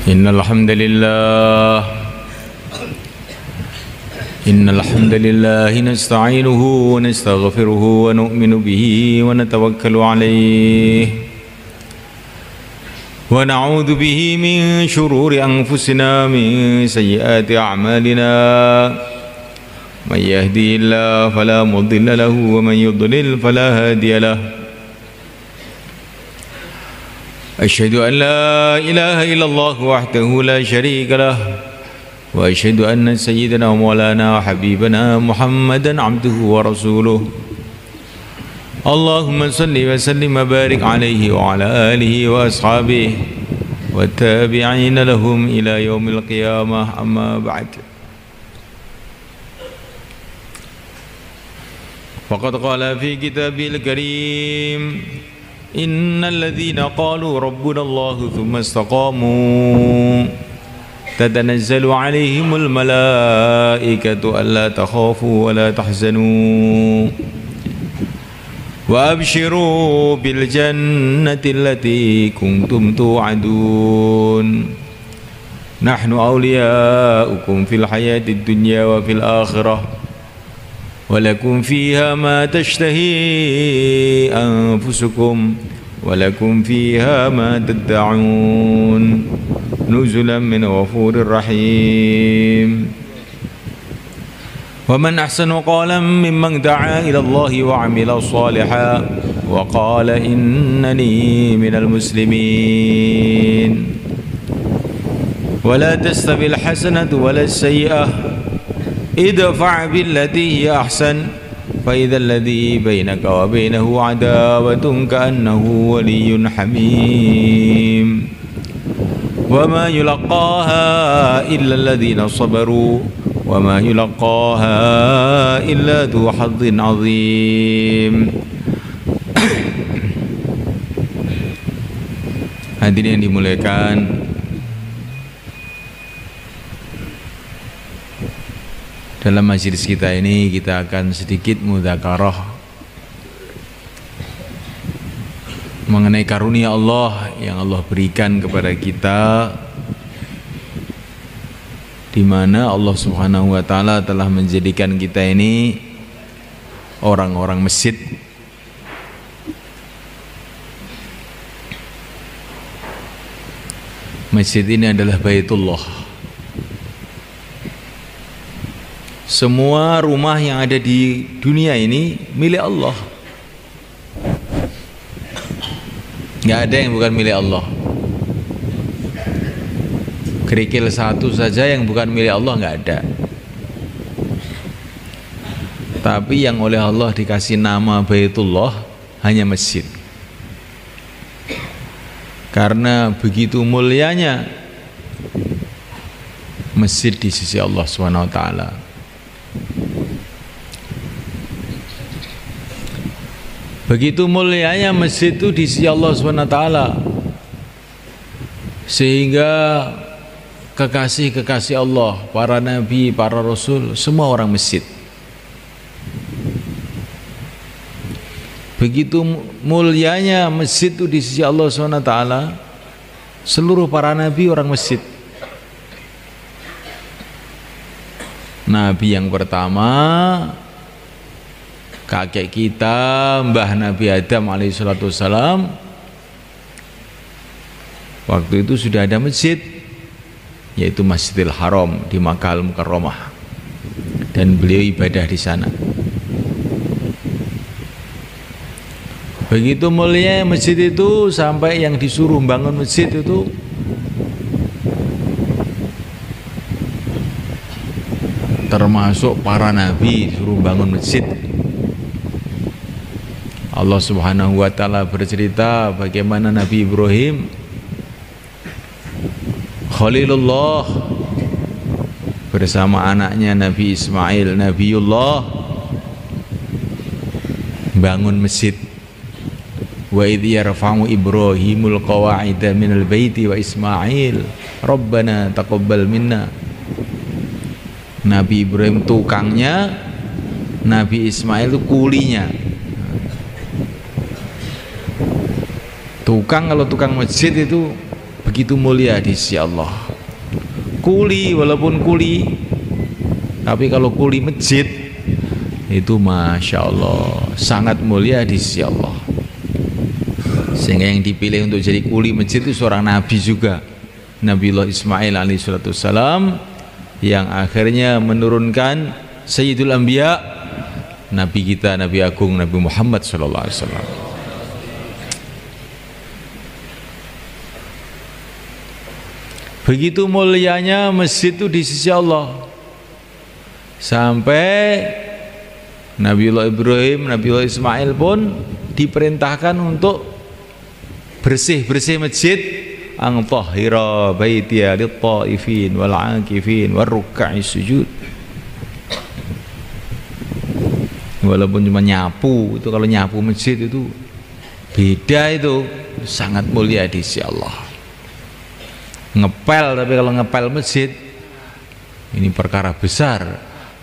إن الحمد لله نستعينه ونستغفره ونؤمن به ونتوكل عليه ونعوذ به من شرور أنفسنا من سيئات أعمالنا من يهدي الله فلا مضل له ومن يضلل فلا هادي له أشهد أن لا إله إلا الله وحده لا شريك له وأشهد أن سيدنا ومولانا وحبيبنا محمدا عبده ورسوله اللهم صل وسلم وبارك عليه وعلى آله وأصحابه والتابعين لهم إلى يوم القيامة أما بعد فقد قال في كتابه الكريم إن الذين قالوا ربنا الله ثم استقاموا تتنزل عليهم الملائكة ألا تخافوا ولا تحزنوا وأبشروا بالجنة التي كنتم توعدون نحن أولياؤكم في الحياة الدنيا وفي الآخرة ولكم فيها ما تشتهي أنفسكم ولكم فيها ما تدعون نزلا من غفور رحيم ومن أحسن قولا ممن دعا إلى الله وعمل صالحا وقال إنني من المسلمين ولا تستوي الحسنة ولا السيئة ادفع بالتي هي أحسن فإذا الذي بينك وبينه عداوة كأنه ولي حميم وما يلقاها إلا الذين صبروا وما يلقاها إلا ذو حظ عظيم. Hadirin yang dimuliakan, dalam majelis kita ini kita akan sedikit mudzakarah mengenai karunia Allah yang Allah berikan kepada kita, di mana Allah Subhanahu wa taala telah menjadikan kita ini orang-orang masjid. Masjid ini adalah Baitullah. Semua rumah yang ada di dunia ini milik Allah. Nggak ada yang bukan milik Allah. Kerikil satu saja yang bukan milik Allah nggak ada. Tapi yang oleh Allah dikasih nama Baitullah hanya masjid. Karena begitu mulianya masjid di sisi Allah Subhanahu wa taala. Begitu mulianya masjid itu di sisi Allah SWT, sehingga kekasih-kekasih Allah, para nabi, para rasul, semua orang masjid. Begitu mulianya masjid itu di sisi Allah SWT, seluruh para nabi orang masjid. Nabi yang pertama, kakek kita, Mbah Nabi Adam alaihissalam, waktu itu sudah ada masjid, yaitu Masjidil Haram di Makkah Al-Mukarramah, dan beliau ibadah di sana. Begitu mulia masjid itu sampai yang disuruh bangun masjid itu termasuk para nabi disuruh bangun masjid. Allah Subhanahu wa taala bercerita bagaimana Nabi Ibrahim Khalilullah bersama anaknya Nabi Ismail Nabiullah bangun masjid. Wa idh yarfa'u Ibrahimul qawa'ida minal baiti wa Ismail Rabbana taqabbal minna. Nabi Ibrahim tukangnya, Nabi Ismail itu kulinya. Tukang, kalau tukang masjid itu begitu mulia di sisi Allah. Kuli, walaupun kuli, tapi kalau kuli masjid itu Masya Allah sangat mulia di sisi Allah. Sehingga yang dipilih untuk jadi kuli masjid itu seorang nabi juga, Nabiullah Ismail alaihissalam, yang akhirnya menurunkan Sayyidul Anbiya, Nabi kita, Nabi Agung, Nabi Muhammad sallallahu alaihi wasallam. Begitu mulianya masjid itu di sisi Allah, sampai Nabiullah Ibrahim, Nabiullah Ismail pun diperintahkan untuk bersih-bersih masjid, ang tahhira baitiya lit-taifin wal 'akifin war ruk'i sujud. Walaupun cuma nyapu, itu kalau nyapu masjid itu beda, itu sangat mulia di sisi Allah. Ngepel, tapi kalau ngepel masjid ini perkara besar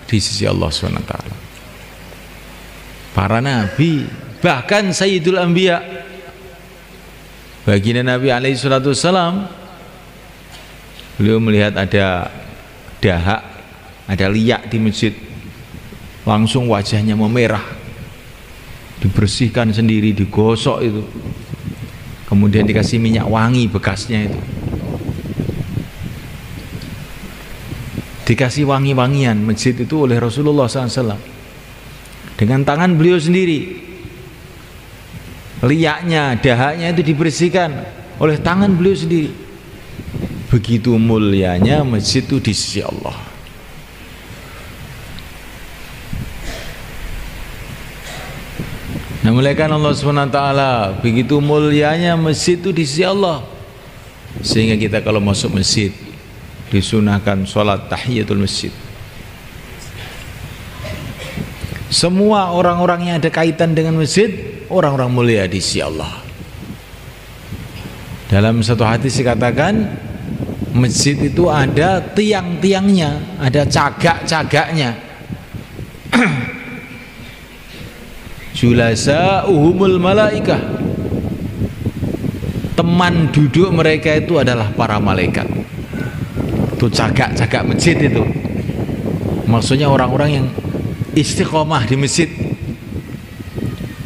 di sisi Allah SWT. Para nabi, bahkan Sayyidul Anbiya, baginda Nabi alaihissalam, beliau melihat ada dahak, ada liak di masjid, langsung wajahnya memerah, dibersihkan sendiri, digosok itu, kemudian dikasih minyak wangi bekasnya itu, dikasih wangi-wangian masjid itu oleh Rasulullah SAW dengan tangan beliau sendiri. Liaknya, dahaknya itu dibersihkan oleh tangan beliau sendiri. Begitu mulianya masjid itu di sisi Allah. Nah, muliakan Allah SWT, begitu mulianya masjid itu di sisi Allah, sehingga kita kalau masuk masjid disunahkan sholat tahiyatul masjid. Semua orang-orang yang ada kaitan dengan masjid orang-orang mulia di sisi Allah. Dalam satu hadis dikatakan masjid itu ada tiang-tiangnya, ada cagak-cagaknya. Julasa'uhumul malaikah, teman duduk mereka itu adalah para malaikat. Itu cagak-cagak masjid itu, maksudnya orang-orang yang istiqomah di masjid,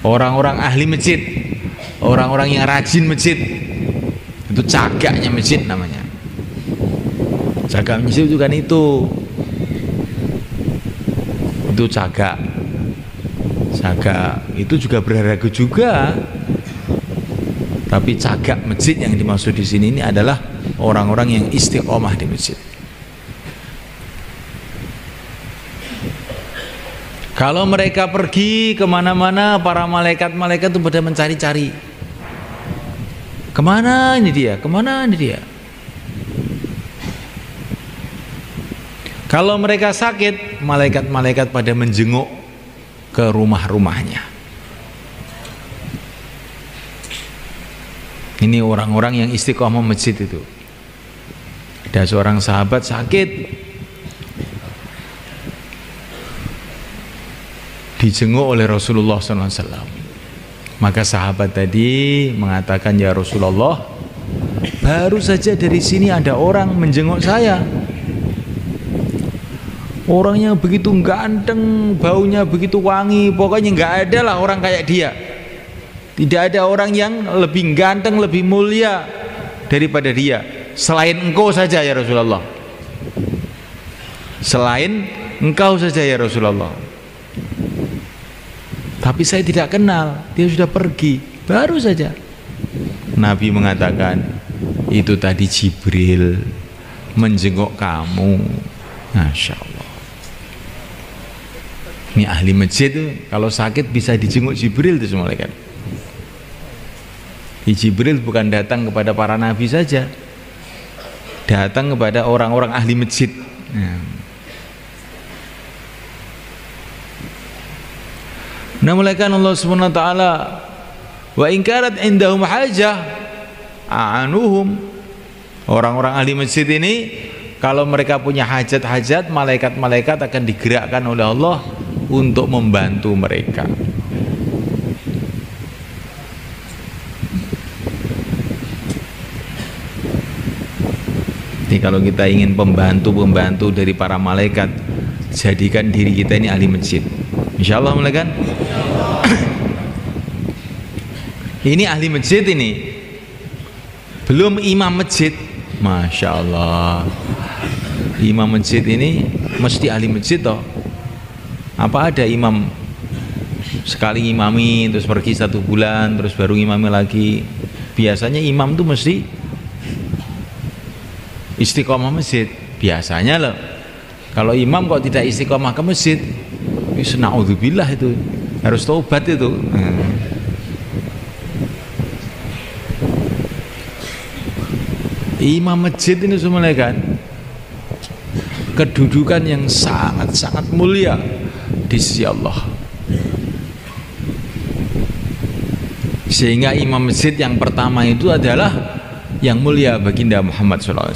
orang-orang ahli masjid, orang-orang yang rajin masjid, itu cagaknya masjid namanya. Cagak masjid itu kan itu cagak itu juga berharga juga, tapi cagak masjid yang dimaksud di sini ini adalah orang-orang yang istiqomah di masjid. Kalau mereka pergi kemana-mana, para malaikat-malaikat itu pada mencari-cari, kemana ini dia, kemana ini dia. Kalau mereka sakit, malaikat-malaikat pada menjenguk ke rumah-rumahnya. Ini orang-orang yang istiqomah masjid itu. Ada seorang sahabat sakit, dijenguk oleh Rasulullah SAW. Maka sahabat tadi mengatakan, ya Rasulullah, baru saja dari sini ada orang menjenguk saya. Orangnya begitu ganteng, baunya begitu wangi, pokoknya nggak ada lah orang kayak dia. Tidak ada orang yang lebih ganteng, lebih mulia daripada dia, selain engkau saja ya Rasulullah. Selain engkau saja ya Rasulullah. Tapi saya tidak kenal, dia sudah pergi, baru saja. Nabi mengatakan, itu tadi Jibril menjenguk kamu. Masya Allah. Ini ahli masjid tuh, kalau sakit bisa dijenguk Jibril itu semua malaikat. Jibril bukan datang kepada para nabi saja, datang kepada orang-orang ahli masjid. Nah, mulaikan Allah Subhanahu wa taala, wa in kanat indahum hajah a'anuhum. Orang-orang ahli masjid ini kalau mereka punya hajat-hajat, malaikat-malaikat akan digerakkan oleh Allah untuk membantu mereka. Jadi kalau kita ingin pembantu dari para malaikat, jadikan diri kita ini ahli masjid. Insyaallah mulai kan? Ini ahli masjid ini. Belum imam masjid. Masya Allah. Imam masjid ini mesti ahli masjid toh. Apa ada imam sekali ngimami terus pergi 1 bulan terus baru ngimami lagi? Biasanya imam tuh mesti istiqomah masjid biasanya loh. Kalau imam kok tidak istiqomah ke masjid, naudzubillah, itu harus taubat itu. Imam masjid ini semuanya kan kedudukan yang sangat-sangat mulia di sisi Allah. Sehingga imam masjid yang pertama itu adalah yang mulia baginda Muhammad SAW.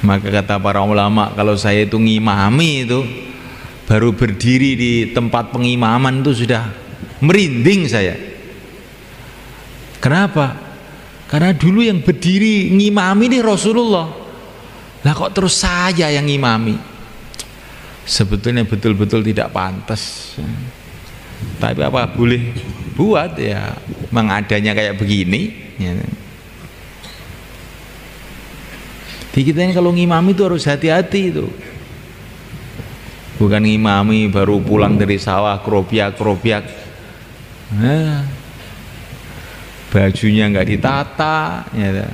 Maka kata para ulama, kalau saya itu ngimami itu baru berdiri di tempat pengimaman itu sudah merinding saya. Kenapa? Karena dulu yang berdiri ngimami ini Rasulullah. Lah kok terus saya yang ngimami? Sebetulnya betul-betul tidak pantas. Tapi apa boleh buat ya, mengadanya kayak begini ya. Di kita ini kalau ngimami itu harus hati-hati itu. Bukan ngimami baru pulang dari sawah krobiak-krobiak, nah, bajunya nggak ditata ya.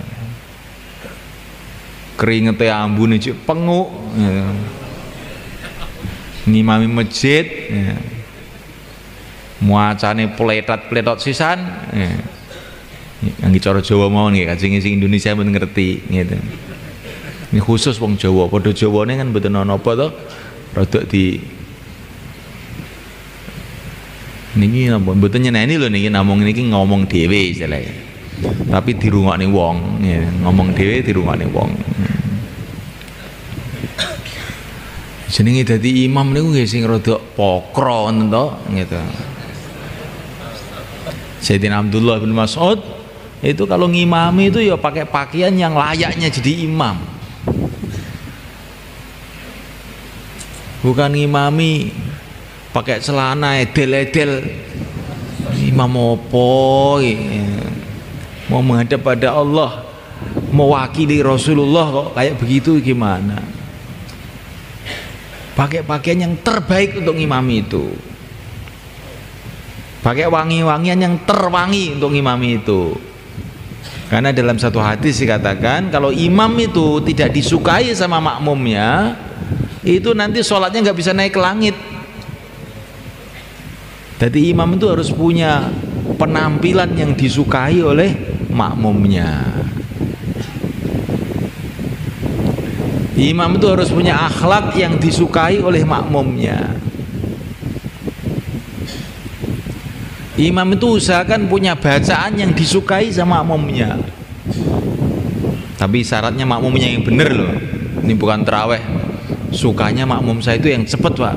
Keringetnya ambune cik penguk ya. Ngimami masjid ya. Muacane pletot sisan ya. Yang cara Jawa mau nih, kajeng sing Indonesia ben ngerti gitu. Ini khusus wong Jawa, padha Jawane kan mboten ana apa to, rada di niki mboten nyeneni lho niki namung niki ngomong dhewe istilahnya. Tapi dirungokne wong, ya, ngomong dhewe dirungokne wong. Jenenge dadi imam niku nggih sing rada pokro ngoten to, gitu. Sayyidina Abdullah bin Mas'ud itu kalau ngimami itu ya pakai pakaian yang layaknya jadi imam. Bukan ngimami pakai celana edel-edel. Imam opo mau menghadap pada Allah, mewakili Rasulullah kok kayak begitu gimana? Pakai pakaian yang terbaik untuk ngimami itu. Pakai wangi-wangian yang terwangi untuk ngimami itu. Karena dalam satu hadis dikatakan kalau imam itu tidak disukai sama makmumnya, itu nanti sholatnya nggak bisa naik ke langit. Jadi imam itu harus punya penampilan yang disukai oleh makmumnya. Imam itu harus punya akhlak yang disukai oleh makmumnya. Imam itu usahakan punya bacaan yang disukai sama makmumnya. Tapi syaratnya makmumnya yang benar loh. Ini bukan terawih. Sukanya makmum saya itu yang cepet Pak.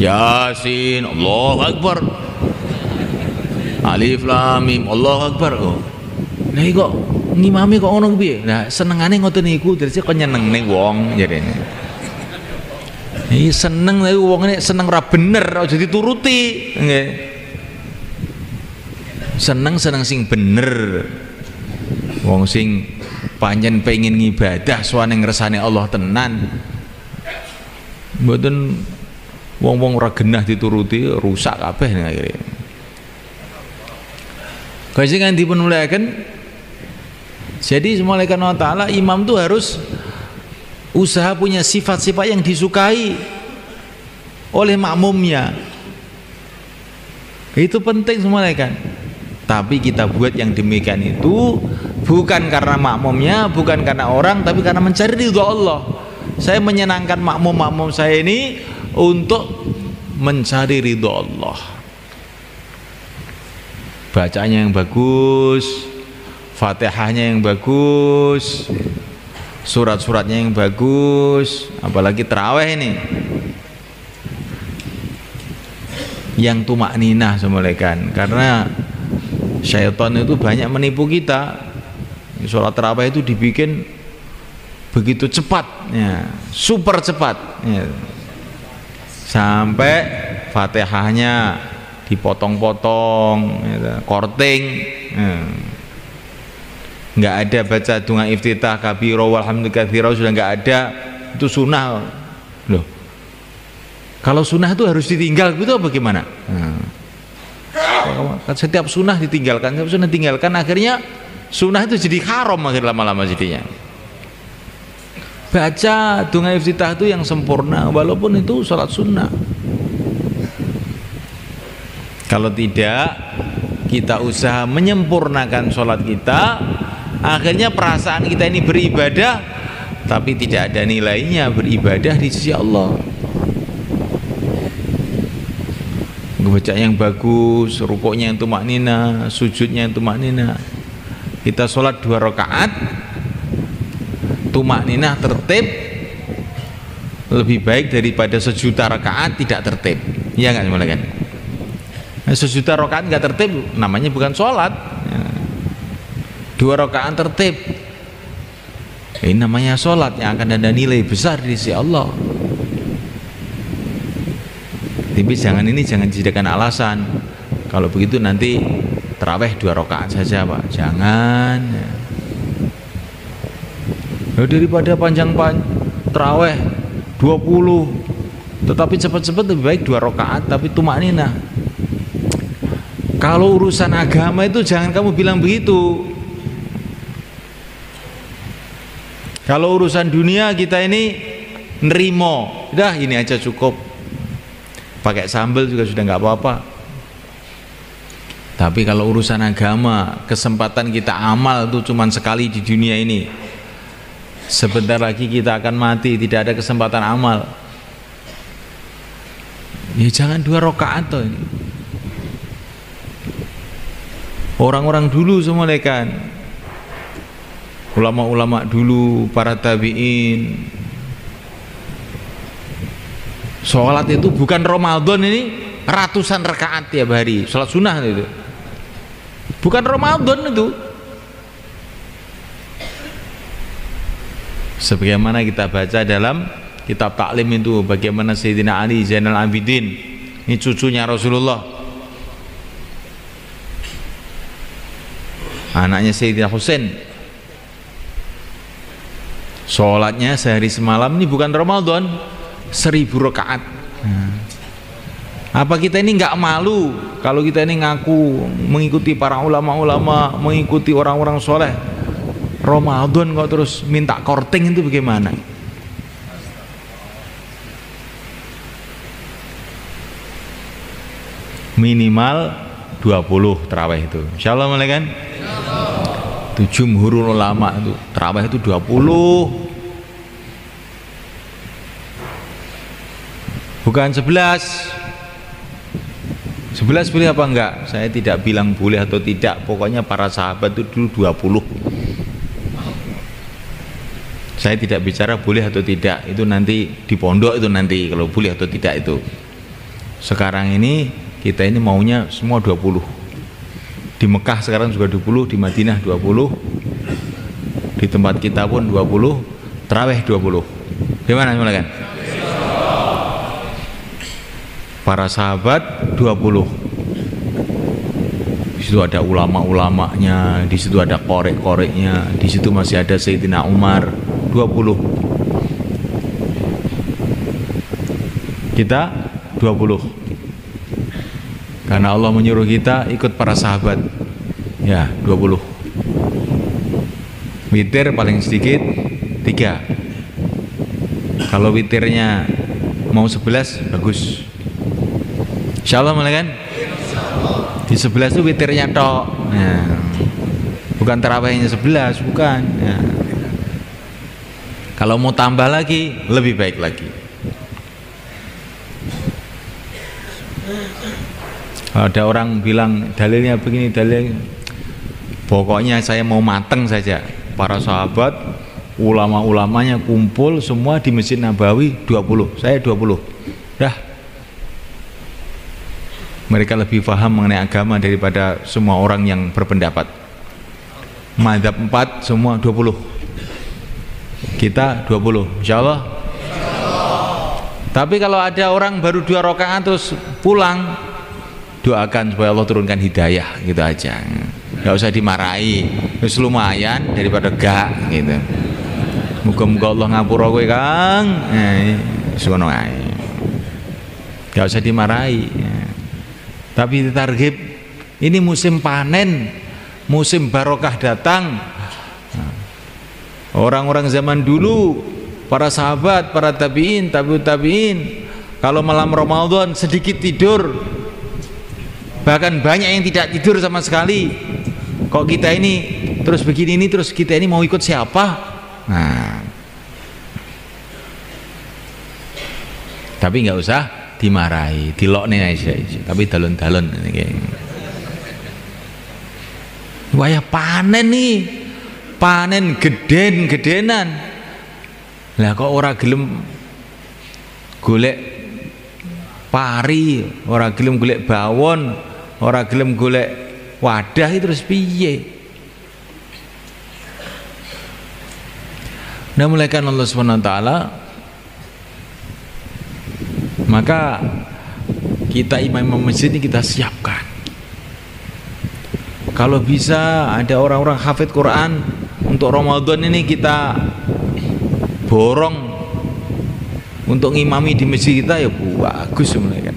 Yasin, Allahu Akbar. Alif Lam Mim, Allahu Akbar. Oh. Nah kok ngimami kok ngono piye? Nah senengane ngoten niku, dadi kok nyenengne wong jarene. Ini seneng tapi wong ini seneng ra bener, aja dituruti nggih. Seneng sing bener. Wong sing pancen pengen ngibadah suwane ngresane Allah tenan. Mboten wong-wong ora genah dituruti rusak kabeh akhire. Kajian dipun muliakan. Jadi malaikat Allah Ta'ala imam tuh harus usaha punya sifat-sifat yang disukai oleh makmumnya. Itu penting semuanya kan. Tapi kita buat yang demikian itu bukan karena makmumnya, bukan karena orang, tapi karena mencari ridho Allah. Saya menyenangkan makmum-makmum saya ini untuk mencari ridho Allah. Bacanya yang bagus, Fatihahnya yang bagus, surat-suratnya yang bagus, apalagi tarawih ini yang tumakninah semulaikan. Karena Syaitan itu banyak menipu kita. Sholat tarawih itu dibikin begitu cepat, ya, super cepat, ya. Sampai Fatihahnya dipotong-potong, ya, korting, ya. Nggak ada baca dunga iftitah kabiro walhamdulillah katsira, sudah nggak ada. Itu sunnah loh. Kalau sunnah itu harus ditinggal, gitu apa gimana? Setiap sunnah ditinggalkan, akhirnya sunnah itu jadi haram akhirnya lama-lama jadinya. Baca dunga iftitah itu yang sempurna walaupun itu sholat sunnah. Kalau tidak kita usaha menyempurnakan sholat kita, akhirnya perasaan kita ini beribadah tapi tidak ada nilainya beribadah di sisi Allah. Baca yang bagus, rukuknya yang tumaknina, sujudnya yang tumaknina. Kita sholat 2 rakaat tumakninah tertib lebih baik daripada 1.000.000 rakaat tidak tertib. Iya nggak semuanya kan? 1.000.000 rakaat nggak tertib namanya bukan sholat. 2 rakaat tertib ini namanya sholat yang akan ada nilai besar di sisi Allah. Tapi jangan dijadikan alasan. Kalau begitu nanti tarawih 2 rakaat saja Pak, jangan. Daripada panjang tarawih 20 tetapi cepat-cepat lebih baik 2 rakaat tapi tumakninah. Kalau urusan agama itu jangan kamu bilang begitu. Kalau urusan dunia kita ini nerimo, udah ini aja cukup, pakai sambal juga sudah nggak apa-apa. Tapi kalau urusan agama, kesempatan kita amal itu cuma sekali di dunia ini. Sebentar lagi kita akan mati, tidak ada kesempatan amal. Ya jangan 2 rakaat toh ini. Orang-orang dulu semua kan, ulama-ulama dulu, para tabi'in, sholat itu bukan Ramadan ini ratusan rakaat tiap hari, sholat sunnah itu. Bukan Ramadan itu. Sebagaimana kita baca dalam kitab taklim itu, bagaimana Sayyidina Ali Zainal Abidin, ini cucunya Rasulullah, anaknya Sayyidina Husain, sholatnya sehari semalam ini bukan Ramadan, 1000 rakaat. Apa kita ini nggak malu kalau kita ini ngaku mengikuti para ulama-ulama, mengikuti orang-orang soleh, Ramadan kok terus minta korting, itu bagaimana? Minimal 20 tarawih itu, insyaallah mulai kan? Itu jumhurul ulama itu tarawih itu 20, bukan 11. 11 boleh apa enggak? Saya tidak bilang boleh atau tidak, pokoknya para sahabat itu dulu 20. Saya tidak bicara boleh atau tidak, itu nanti di pondok itu nanti kalau boleh atau tidak itu. Sekarang ini kita ini maunya semua 20. Di Mekah sekarang juga 20, di Madinah 20, di tempat kita pun 20, tarawih 20. Gimana kan? Para sahabat 20. Di situ ada ulama-ulamanya, di situ ada korek-koreknya, di situ masih ada Sayyidina Umar 20. Kita 20. Karena Allah menyuruh kita ikut para sahabat. Ya, 20. Witir paling sedikit 3. Kalau witirnya mau 11 bagus. Insyaallah mulai kan? Di 11 itu witirnya tok. Ya. Bukan tarawihnya 11, bukan. Ya. Kalau mau tambah lagi lebih baik lagi. Ada orang bilang dalilnya begini, dalilnya, pokoknya saya mau mateng saja. Para sahabat, ulama-ulamanya kumpul semua di Masjid Nabawi 20, saya 20. Dah. Mereka lebih paham mengenai agama daripada semua orang yang berpendapat. Madzhab 4 semua 20. Kita 20, insyaallah. Tapi kalau ada orang baru 2 rakaat terus pulang, doakan supaya Allah turunkan hidayah, gitu aja. Nggak usah dimarahi, terus lumayan daripada gak gitu. Muga-muga Allah ngapura kowe Kang. Sono ae. Nggak usah dimarahi. Tapi ditarghib, ini musim panen, musim barokah datang. Orang-orang zaman dulu, para sahabat, para tabi'in, tabi'ut tabi'in, kalau malam Ramadan sedikit tidur, bahkan banyak yang tidak tidur sama sekali. Kok kita ini terus begini ini, terus kita ini mau ikut siapa? Nah, tapi nggak usah dimarahi, dilokne aja. Tapi dalon-dalon wayah panen nih, panen gedenan. Lah kok ora gelem golek pari, ora gelem golek bawon, ora gelem golek wadah, itu terus piye? Nah, mulaikan Allah Subhanahu wa taala, maka kita imam masjid ini kita siapkan. Kalau bisa ada orang-orang hafid Quran untuk Ramadan ini kita borong untuk ngimami di masjid kita, ya bagus sebenarnya kan.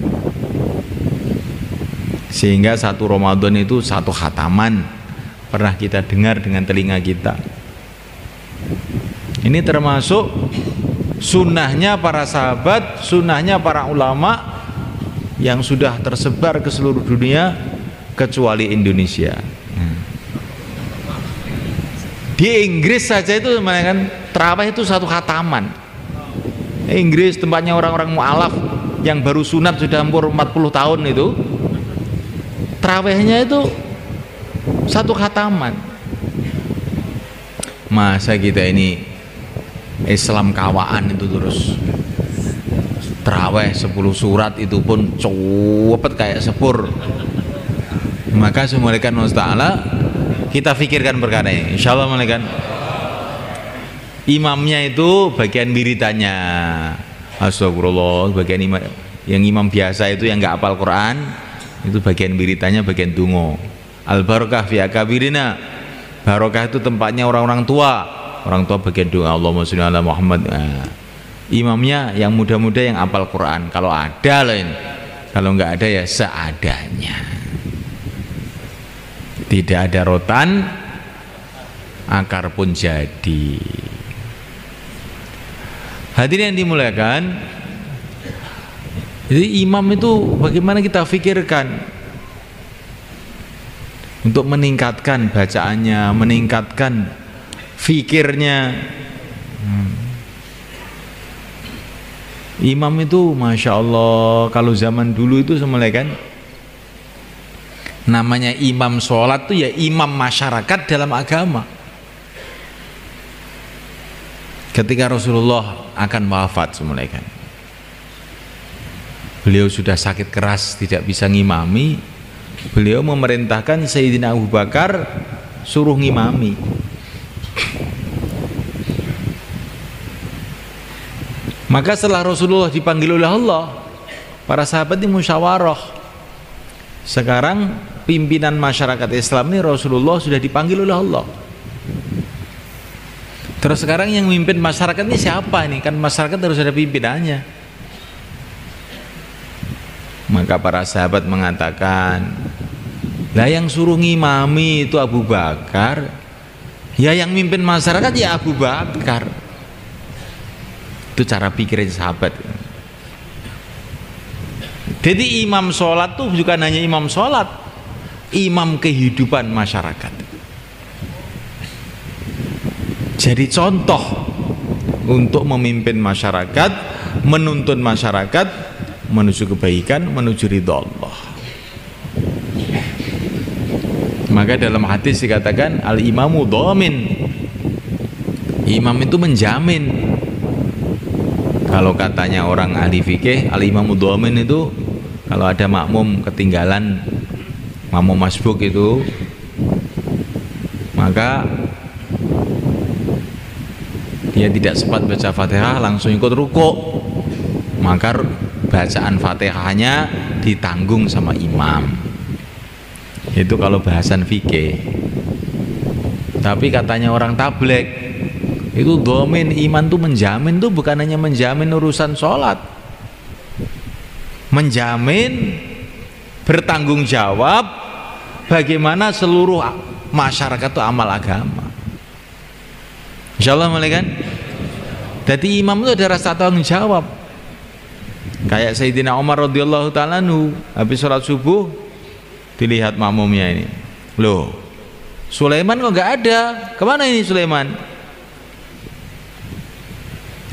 Sehingga satu Ramadan itu satu khataman pernah kita dengar dengan telinga kita. Ini termasuk sunnahnya para sahabat, sunnahnya para ulama yang sudah tersebar ke seluruh dunia kecuali Indonesia. Di Inggris saja itu kan tarawih itu satu khataman. Inggris tempatnya orang-orang mu'alaf yang baru sunat sudah umur 40 tahun itu, tarawihnya itu satu khataman. Masa kita ini Islam kawaan itu terus tarawih 10 surat itu pun cepet kayak sepur. Maka semuanya Allah Ta'ala kita fikirkan perkara ini, insyaallah malaikat. Imamnya itu bagian wiridannya, astagfirullah, bagian imam, yang imam biasa itu yang nggak hafal Quran itu bagian wiridannya, bagian dungo. Al barokah fi akabirina, barokah itu tempatnya orang-orang tua. Orang tua bagian doa, Allahumma sholli ala Muhammad. Nah, imamnya yang muda-muda yang hafal Quran, kalau ada lain, kalau nggak ada ya seadanya. Tidak ada rotan, akar pun jadi. Hadirin yang dimuliakan, jadi imam itu bagaimana kita pikirkan untuk meningkatkan bacaannya, meningkatkan fikirnya. Imam itu Masya Allah, kalau zaman dulu itu semuanya kan namanya imam sholat tuh ya imam masyarakat dalam agama. Ketika Rasulullah akan wafat semuanya kan, beliau sudah sakit keras tidak bisa ngimami, beliau memerintahkan Sayyidina Abu Bakar suruh ngimami. Maka setelah Rasulullah dipanggil oleh Allah, para sahabat ini musyawarah. Sekarang pimpinan masyarakat Islam ini Rasulullah sudah dipanggil oleh Allah. Terus sekarang yang memimpin masyarakat ini siapa ini? Kan masyarakat harus ada pimpinannya. Maka para sahabat mengatakan, lah yang suruh ngimami itu Abu Bakar, ya yang mimpin masyarakat ya Abu Bakar. Itu cara pikirnya sahabat. Jadi imam sholat tuh bukan hanya imam sholat, imam kehidupan masyarakat. Jadi contoh untuk memimpin masyarakat, menuntun masyarakat menuju kebaikan, menuju ridha Allah. Maka dalam hadis dikatakan al-imamu dhamin, imam itu menjamin. Kalau katanya orang ahli fikih, al-imamu dhamin itu kalau ada makmum ketinggalan, makmum masbuk itu, maka dia tidak sempat baca Fatihah langsung ikut rukuk, maka bacaan Fatihahnya ditanggung sama imam. Itu kalau bahasan fikih. Tapi katanya orang tabligh itu domin, iman tuh menjamin tuh bukan hanya menjamin urusan sholat, menjamin bertanggung jawab bagaimana seluruh masyarakat itu amal agama. Insyaallah mulai kan. Jadi imam itu ada rasa tanggung jawab. Kayak Sayyidina Umar radhiyallahu ta'ala anhu, habis sholat subuh dilihat makmumnya ini, loh Sulaiman kok nggak ada, kemana ini Sulaiman?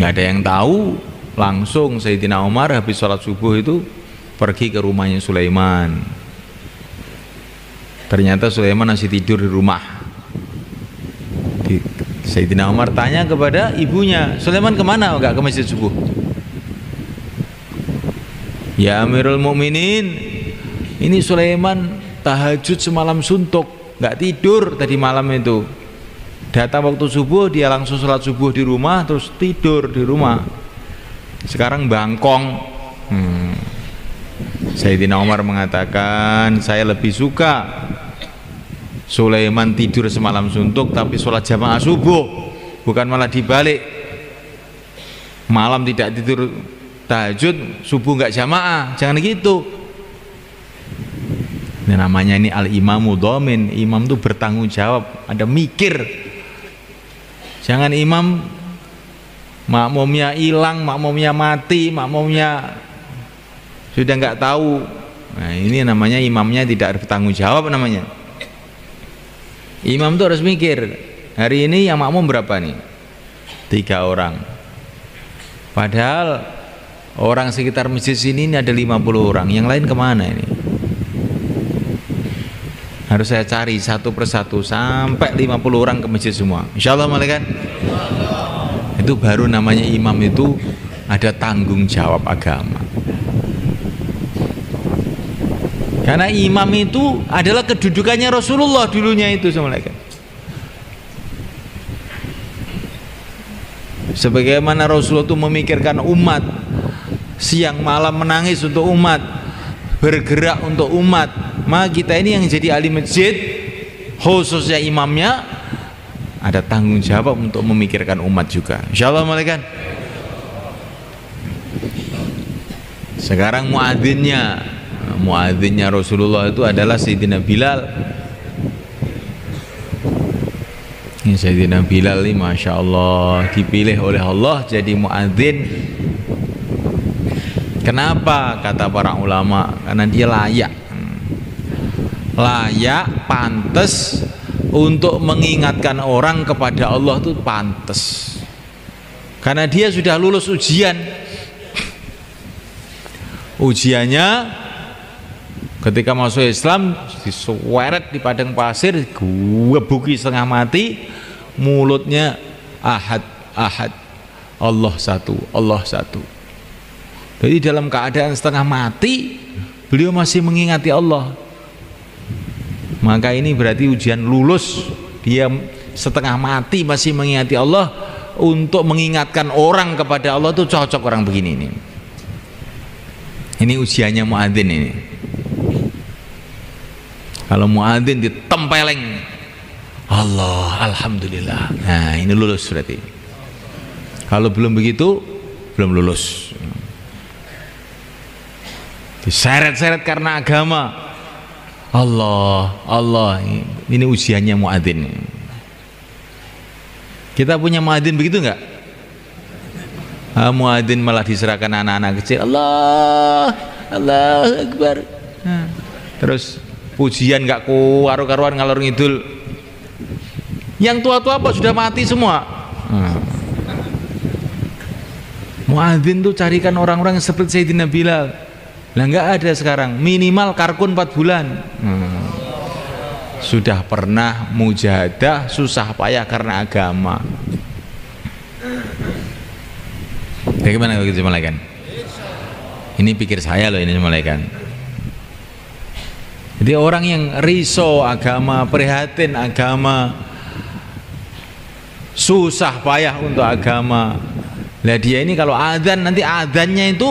Nggak ada yang tahu. Langsung Sayyidina Umar habis sholat subuh itu pergi ke rumahnya Sulaiman. Ternyata Sulaiman masih tidur di rumah. Sayyidina Umar tanya kepada ibunya, Sulaiman kemana? Enggak ke masjid subuh. Ya Amirul Mukminin, ini Sulaiman tahajud semalam suntuk, enggak tidur tadi malam itu. Datang waktu subuh dia langsung sholat subuh di rumah, terus tidur di rumah. Sekarang bangkong. Sayyidina Umar mengatakan, saya lebih suka Sulaiman tidur semalam suntuk tapi sholat jamaah subuh, bukan malah dibalik, malam tidak tidur tahajud, subuh nggak jamaah. Jangan gitu. Ini namanya ini al-imamu domin. Imam itu bertanggung jawab, ada mikir. Jangan imam makmumnya hilang, makmumnya mati, makmumnya sudah nggak tahu. Nah ini namanya imamnya tidak bertanggung jawab namanya. Imam itu harus mikir, hari ini yang makmum berapa nih? 3 orang. Padahal orang sekitar masjid sini ini ada 50 orang. Yang lain kemana ini? Harus saya cari satu persatu sampai 50 orang ke masjid semua. Insyaallah malaikat. Itu baru namanya imam itu ada tanggung jawab agama. Karena imam itu adalah kedudukannya Rasulullah dulunya itu, Assalamualaikum. Sebagaimana Rasulullah itu memikirkan umat, siang malam menangis untuk umat, bergerak untuk umat, maka kita ini yang jadi ahli masjid, khususnya imamnya, ada tanggung jawab untuk memikirkan umat juga. Insyaallah malaikat. Sekarang muadzinnya Rasulullah itu adalah Sayyidina Bilal. Ini Sayyidina Bilal ini Masya Allah dipilih oleh Allah jadi muadzin. Kenapa? Kata para ulama, karena dia layak, pantas untuk mengingatkan orang kepada Allah, itu pantas karena dia sudah lulus ujiannya ketika masuk Islam, disuweret di padang pasir, gebuki setengah mati, mulutnya ahad, Allah satu. Jadi dalam keadaan setengah mati, beliau masih mengingati Allah. Maka ini berarti ujian lulus. Dia setengah mati masih mengingati Allah, untuk mengingatkan orang kepada Allah itu cocok orang begini ini. Ini ujiannya muadzin ini. Kalau muadzin ditempeleng Allah, alhamdulillah. Nah, ini lulus berarti. Kalau belum begitu, belum lulus. Diseret-seret karena agama. Allah, ini ujiannya muadzin. Kita punya muadzin begitu enggak? Muadzin malah diserahkan anak-anak kecil. Allah Akbar. Terus pujian nggak karu-karuan ngalor ngidul. Yang tua-tua apa sudah mati semua. Muadzin tuh carikan orang-orang seperti Sayyidina Bilal. Lah nggak ada sekarang, minimal karkun 4 bulan. Sudah pernah mujahadah susah payah karena agama. Bagaimana kalau kita malaikat? Ini pikir saya loh ini malaikat. Jadi orang yang risau agama, prihatin agama, susah payah untuk agama, lah dia ini kalau adzan nanti adzannya itu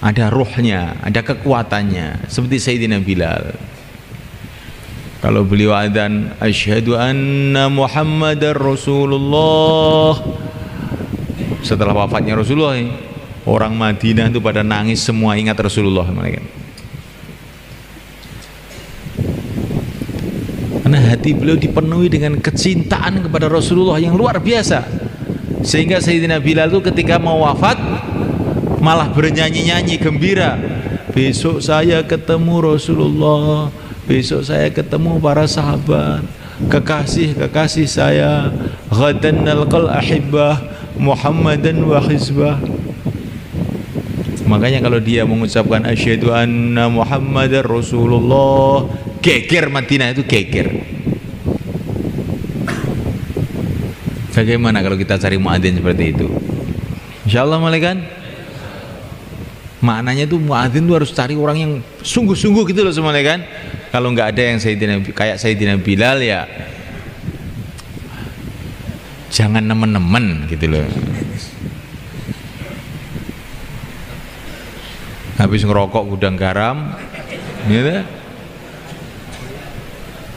ada ruhnya, ada kekuatannya, seperti Sayyidina Bilal. Kalau beliau adzan asyhadu anna Muhammadar Rasulullah, setelah wafatnya Rasulullah, orang Madinah itu pada nangis semua, ingat Rasulullah mereka. Karena hati beliau dipenuhi dengan kecintaan kepada Rasulullah yang luar biasa, sehingga Sayyidina Bilal itu ketika mau wafat malah bernyanyi-nyanyi gembira, besok saya ketemu Rasulullah, besok saya ketemu para sahabat, kekasih-kekasih saya, ghadan nalqal ahibbah Muhammadan wa hizbah. Makanya kalau dia mengucapkan asyhadu anna Muhammadar Rasulullah, geger Madinah itu geger. Bagaimana kalau kita cari muadzin seperti itu? Insyaallah malaikat. Maknanya itu muadzin itu harus cari orang yang sungguh-sungguh gitu loh semuanya kan. Kalau nggak ada yang kayak Sayyidina Bilal ya jangan nemen-nemen gitu loh. Habis ngerokok gudang garam gitu,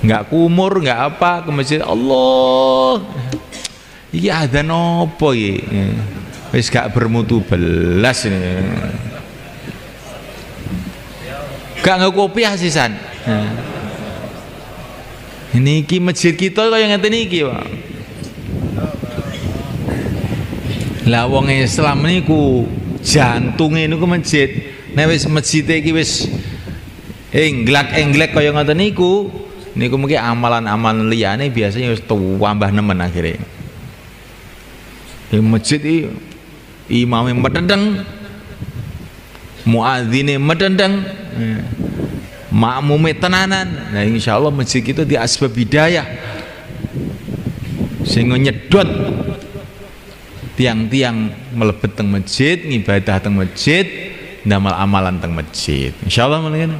nggak kumur nggak apa, ke masjid Allah iya ada nopo ya wis gak bermutu belas ini, gak ngekopi hasisan. Ini ki masjid kita kaya ngeten iki Pak. Lah wong Islam niku jantunge niku masjid. Nek wis masjid iki wis englek-englek kaya ngoten niku mungkin amalan-amalan liyane biasanya wis tambah nemen akhire. Di masjid iki imame medendeng, muadzine medendeng, makmume tenanan. Nah insyaallah masjid kita di asbab hidayah sehingga nyedot tiang-tiang melebet teng masjid, ngibadah teng masjid, ndamal amalan teng masjid. Insyaallah mungkin.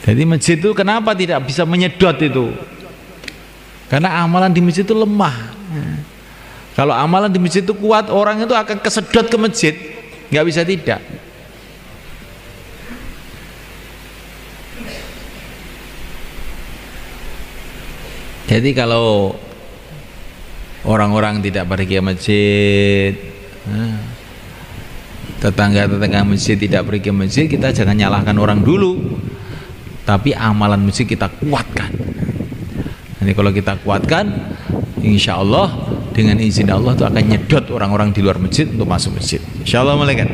Jadi masjid itu kenapa tidak bisa menyedot itu? Karena amalan di masjid itu lemah. Kalau amalan di masjid itu kuat, orang itu akan kesedot ke masjid, nggak bisa tidak. Jadi kalau orang-orang tidak pergi ke masjid, tetangga-tetangga masjid tidak pergi ke masjid, kita jangan nyalahkan orang dulu, tapi amalan masjid kita kuatkan. Nanti kalau kita kuatkan, insya Allah dengan izin Allah itu akan nyedot orang-orang di luar masjid untuk masuk masjid. Insya Allah malaikat.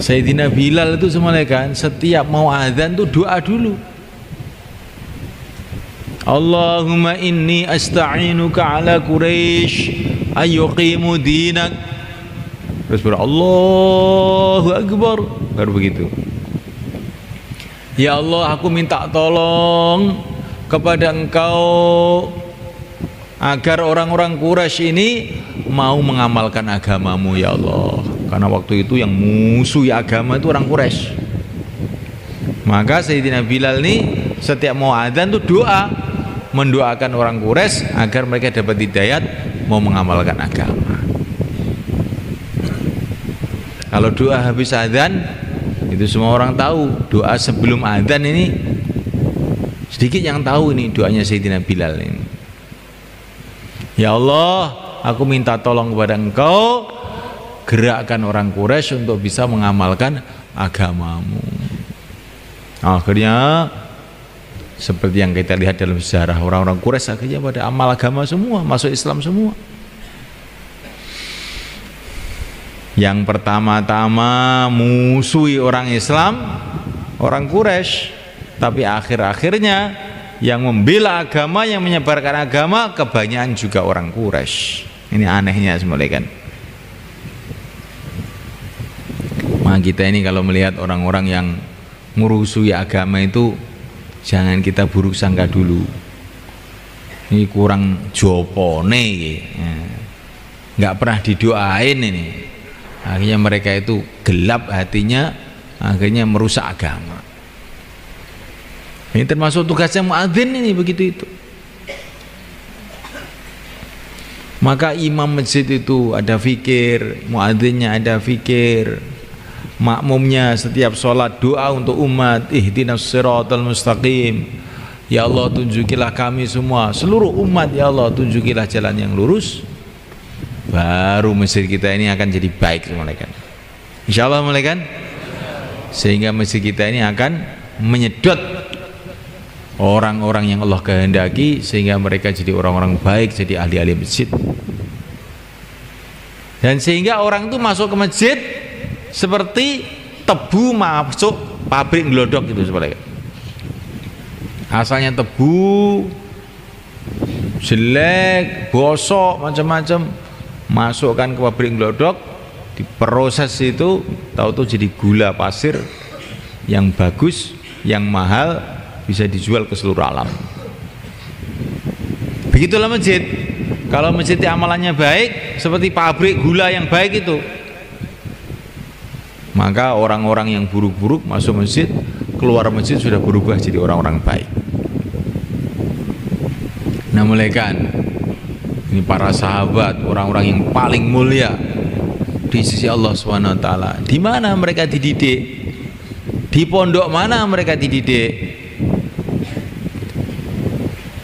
Sayyidina Bilal itu malaikat setiap mau azan tuh doa dulu. Allahumma inni asta'inuka ala Quraisy ayyuqimu dinak. Terus Allahu Akbar, baru begitu. Ya Allah, aku minta tolong kepada Engkau agar orang-orang Quraisy ini mau mengamalkan agamamu ya Allah. Karena waktu itu yang musuhi agama itu orang Quraisy. Maka Sayyidina Bilal ini setiap mau adzan tuh doa, mendoakan orang Quraisy agar mereka dapat hidayat mau mengamalkan agama. Kalau doa habis adzan itu semua orang tahu. Doa sebelum adzan ini sedikit yang tahu ini doanya Sayyidina Bilal ini. Ya Allah, aku minta tolong kepada Engkau gerakkan orang Quraisy untuk bisa mengamalkan agamamu. Akhirnya seperti yang kita lihat dalam sejarah, orang-orang Quraisy akhirnya pada amal agama semua, masuk Islam semua. Yang pertama-tama musuhi orang Islam, orang Quraisy, tapi akhir-akhirnya yang membela agama, yang menyebarkan agama kebanyakan juga orang Quraisy. Ini anehnya semuanya kan. Maka kita ini kalau melihat orang-orang yang musuhi agama itu jangan kita buruk sangka dulu. Ini kurang jopone ya. nggak pernah didoain ini. Akhirnya mereka itu gelap hatinya, akhirnya merusak agama. Ini termasuk tugasnya muadzin ini, begitu itu. Maka imam masjid itu ada fikir, muadzinnya ada fikir, makmumnya setiap sholat doa untuk umat, ihdinas siratal mustaqim, ya Allah tunjukilah kami semua, seluruh umat, ya Allah tunjukilah jalan yang lurus. Baru masjid kita ini akan jadi baik semua, insya Allah, sehingga masjid kita ini akan menyedot orang-orang yang Allah kehendaki, sehingga mereka jadi orang-orang baik, jadi ahli-ahli masjid. Dan sehingga orang itu masuk ke masjid seperti tebu masuk pabrik glodok gitu, sebenarnya. Asalnya tebu, jelek, bosok, macam-macam, masukkan ke pabrik glodok, diproses itu, tahu-tahu jadi gula pasir yang bagus, yang mahal, bisa dijual ke seluruh alam. Begitulah masjid. Kalau masjid amalannya baik, seperti pabrik gula yang baik itu, maka orang-orang yang buruk-buruk masuk masjid, keluar masjid sudah berubah jadi orang-orang baik. Nah, ini para sahabat, orang-orang yang paling mulia di sisi Allah SWT. Di mana mereka dididik? Di pondok mana mereka dididik?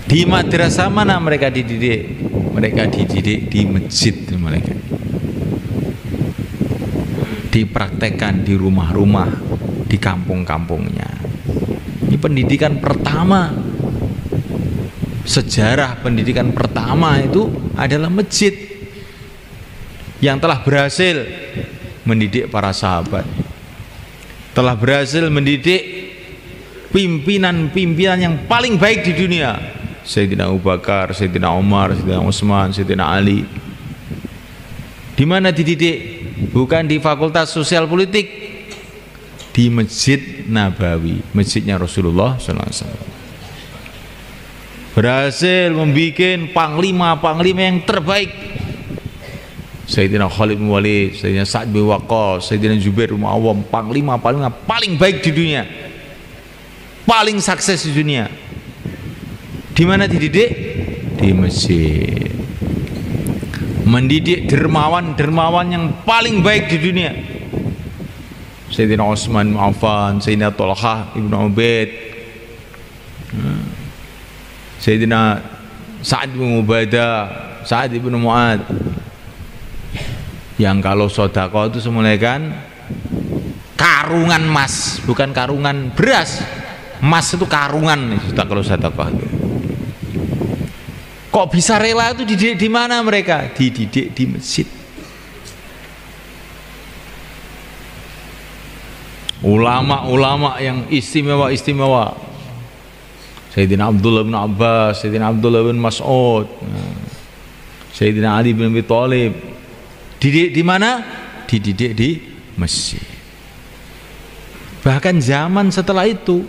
Di madrasah mana mereka dididik? Mereka dididik di masjid mereka. Dipraktekkan di rumah-rumah, di kampung-kampungnya. Ini pendidikan pertama. Sejarah pendidikan pertama itu adalah masjid yang telah berhasil mendidik para sahabat, telah berhasil mendidik pimpinan-pimpinan yang paling baik di dunia, Sayyidina Abu Bakar, Sayyidina Umar, Sayyidina Utsman, Sayyidina Ali. Di mana dididik? Bukan di Fakultas Sosial Politik, di Masjid Nabawi, masjidnya Rasulullah SAW. Berhasil membuat panglima-panglima yang terbaik, Sayyidina Khalid bin Walid, Sayyidina Sa'ad bin Waqqas, Sayyidina Zubair bin Awam, panglima-panglima paling baik di dunia, paling sukses di dunia. Di mana dididik? Di masjid. Mendidik dermawan-dermawan yang paling baik di dunia, Sayyidina Utsman bin Affan, Sayyidina Thalhah ibn Ubaid, Sayyidina Sa'ad bin Ubadah, Sa'ad ibn Mu'ad, yang kalau sedekah itu semuanya kan karungan emas, bukan karungan beras. Emas itu karungan kalau sedekah itu. Kok bisa rela itu dididik di mana mereka? Dididik di masjid. Ulama-ulama yang istimewa-istimewa, Sayyidina Abdullah bin Abbas, Sayyidina Abdullah bin Mas'ud, Sayyidina Ali bin Abi Thalib, dididik di mana? Dididik di masjid. Bahkan zaman setelah itu,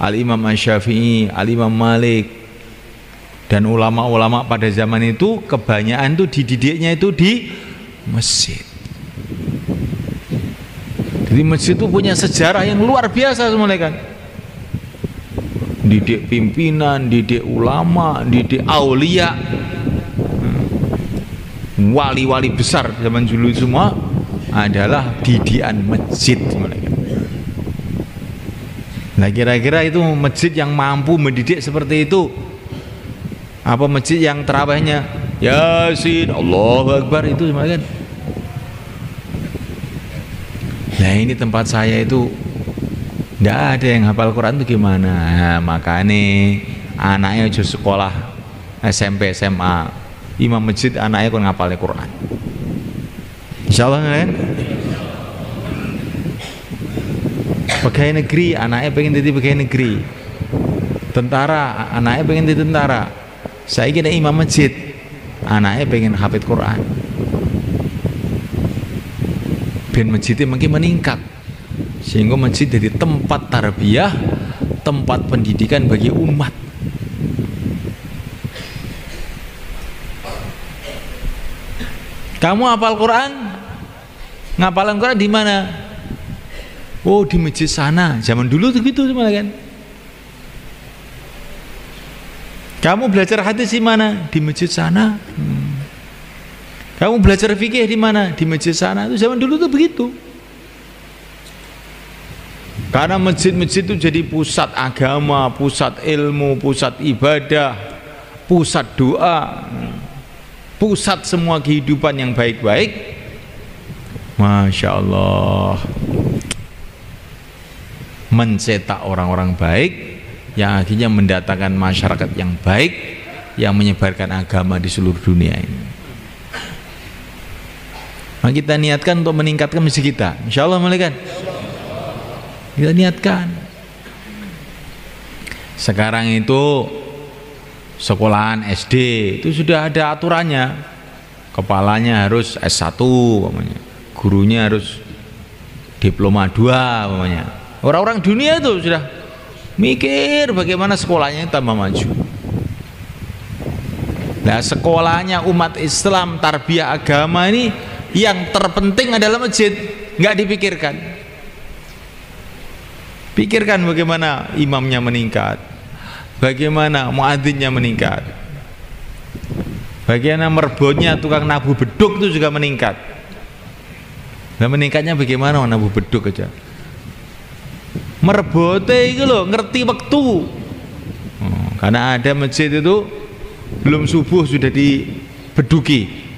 Al-Imam Asy-Syafi'i, Al-Imam Malik, dan ulama-ulama pada zaman itu kebanyakan itu dididiknya itu di masjid. Jadi masjid itu punya sejarah yang luar biasa semuanya kan. Didik pimpinan, didik ulama, didik aulia, wali-wali besar zaman dulu semua adalah didikan masjid semuanya. Nah, kira-kira itu masjid yang mampu mendidik seperti itu, apa masjid yang terawihnya Yasin, Allahu Akbar itu semuanya kan? Nah, ini tempat saya itu tidak ada yang hafal Quran itu gimana? Nah, makanya anaknya udah sekolah SMP, SMA, imam masjid anaknya kan ngapalnya Quran. Insyaallah kan? Pegawai negeri anaknya pengen jadi pegawai negeri. Tentara anaknya pengen jadi tentara. Saya kira imam masjid anaknya pengen hafid Quran. Ben masjidnya makin meningkat, sehingga masjid jadi tempat tarbiyah, tempat pendidikan bagi umat. Kamu hafal Quran? Ngapalan Quran di mana? Oh, di masjid sana. Zaman dulu tuh gitu kan. Kamu belajar hadis di mana? Di masjid sana. Kamu belajar fikih di mana? Di masjid sana. Itu zaman dulu tuh begitu. Karena masjid-masjid itu jadi pusat agama, pusat ilmu, pusat ibadah, pusat doa, pusat semua kehidupan yang baik-baik. Masya Allah, mencetak orang-orang baik yang akhirnya mendatangkan masyarakat yang baik yang menyebarkan agama di seluruh dunia ini. Maka kita niatkan untuk meningkatkan masjid kita, insya Allah kan? Kita niatkan. Sekarang itu sekolahan SD itu sudah ada aturannya, kepalanya harus S1 namanya, gurunya harus diploma 2 namanya. Orang-orang dunia itu sudah mikir bagaimana sekolahnya tambah maju. Nah, sekolahnya umat Islam tarbiyah agama ini yang terpenting adalah masjid, nggak dipikirkan. Pikirkan bagaimana imamnya meningkat, bagaimana muadzinnya meningkat, bagaimana merbotnya tukang nabuh beduk itu juga meningkat. Nah, meningkatnya bagaimana nabuh beduk aja? Merbote itu loh, ngerti waktu. Karena ada masjid itu belum subuh sudah dibeduki.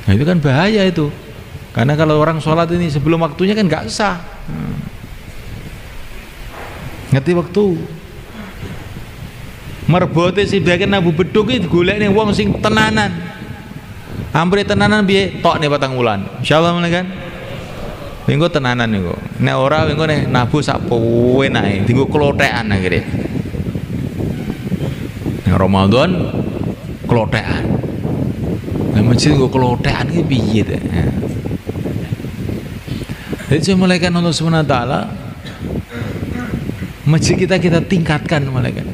Nah, itu kan bahaya itu. Karena kalau orang sholat ini sebelum waktunya kan nggak sah. Ngerti waktu. Merbote si bagian nabu beduk itu golek nih wong sing tenanan. Hampir tenanan biye tok nih patang wulan. Insyaallah kan. Minggu tenanan nih kok. Nek ora minggu nih nabu sak powe nae, tinggu klothekan akhirnya. Nek Ramadan klothekan. Nah, masjid gue kelotekan ini piye deh. Jadi saya mulaikan Allah Subhanahu Wa Taala, masjid kita tingkatkan mulaikan.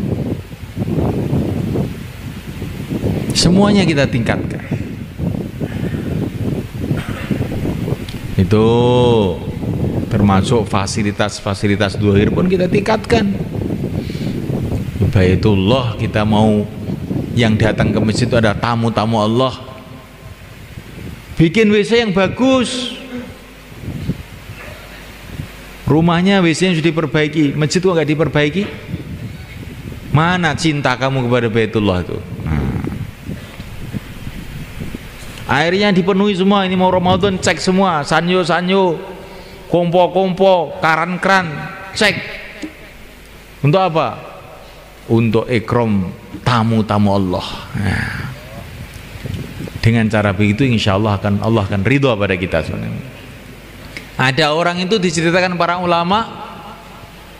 Semuanya kita tingkatkan. Itu termasuk fasilitas zuhir pun kita tingkatkan. Baitullah, kita mau yang datang ke masjid itu ada tamu-tamu Allah. Bikin WC yang bagus. Rumahnya WC-nya sudah diperbaiki, masjid kok nggak diperbaiki? Mana cinta kamu kepada Baitullah itu? Airnya dipenuhi semua, ini mau Ramadan cek semua, sanyo, kompo, karan-kran, cek. Untuk apa? Untuk ikram tamu-tamu Allah. Dengan cara begitu insya Allah akan ridho pada kita. Ada orang itu diceritakan para ulama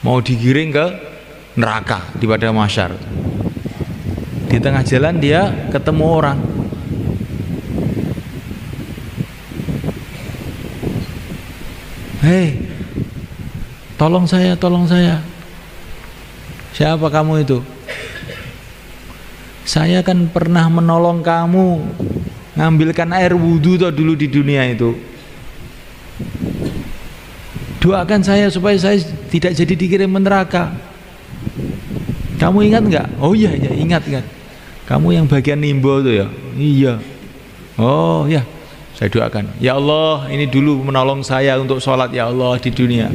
mau digiring ke neraka di padang mahsyar. Di tengah jalan dia ketemu orang. Hei, tolong saya. Siapa kamu itu? Saya kan pernah menolong kamu ngambilkan air wudhu dulu di dunia itu. Doakan saya supaya saya tidak jadi dikirim neraka. Kamu ingat nggak? Oh iya ingat. Kamu yang bagian nimbo itu ya? Iya. Oh ya, saya doakan. Ya Allah, ini dulu menolong saya untuk sholat ya Allah di dunia.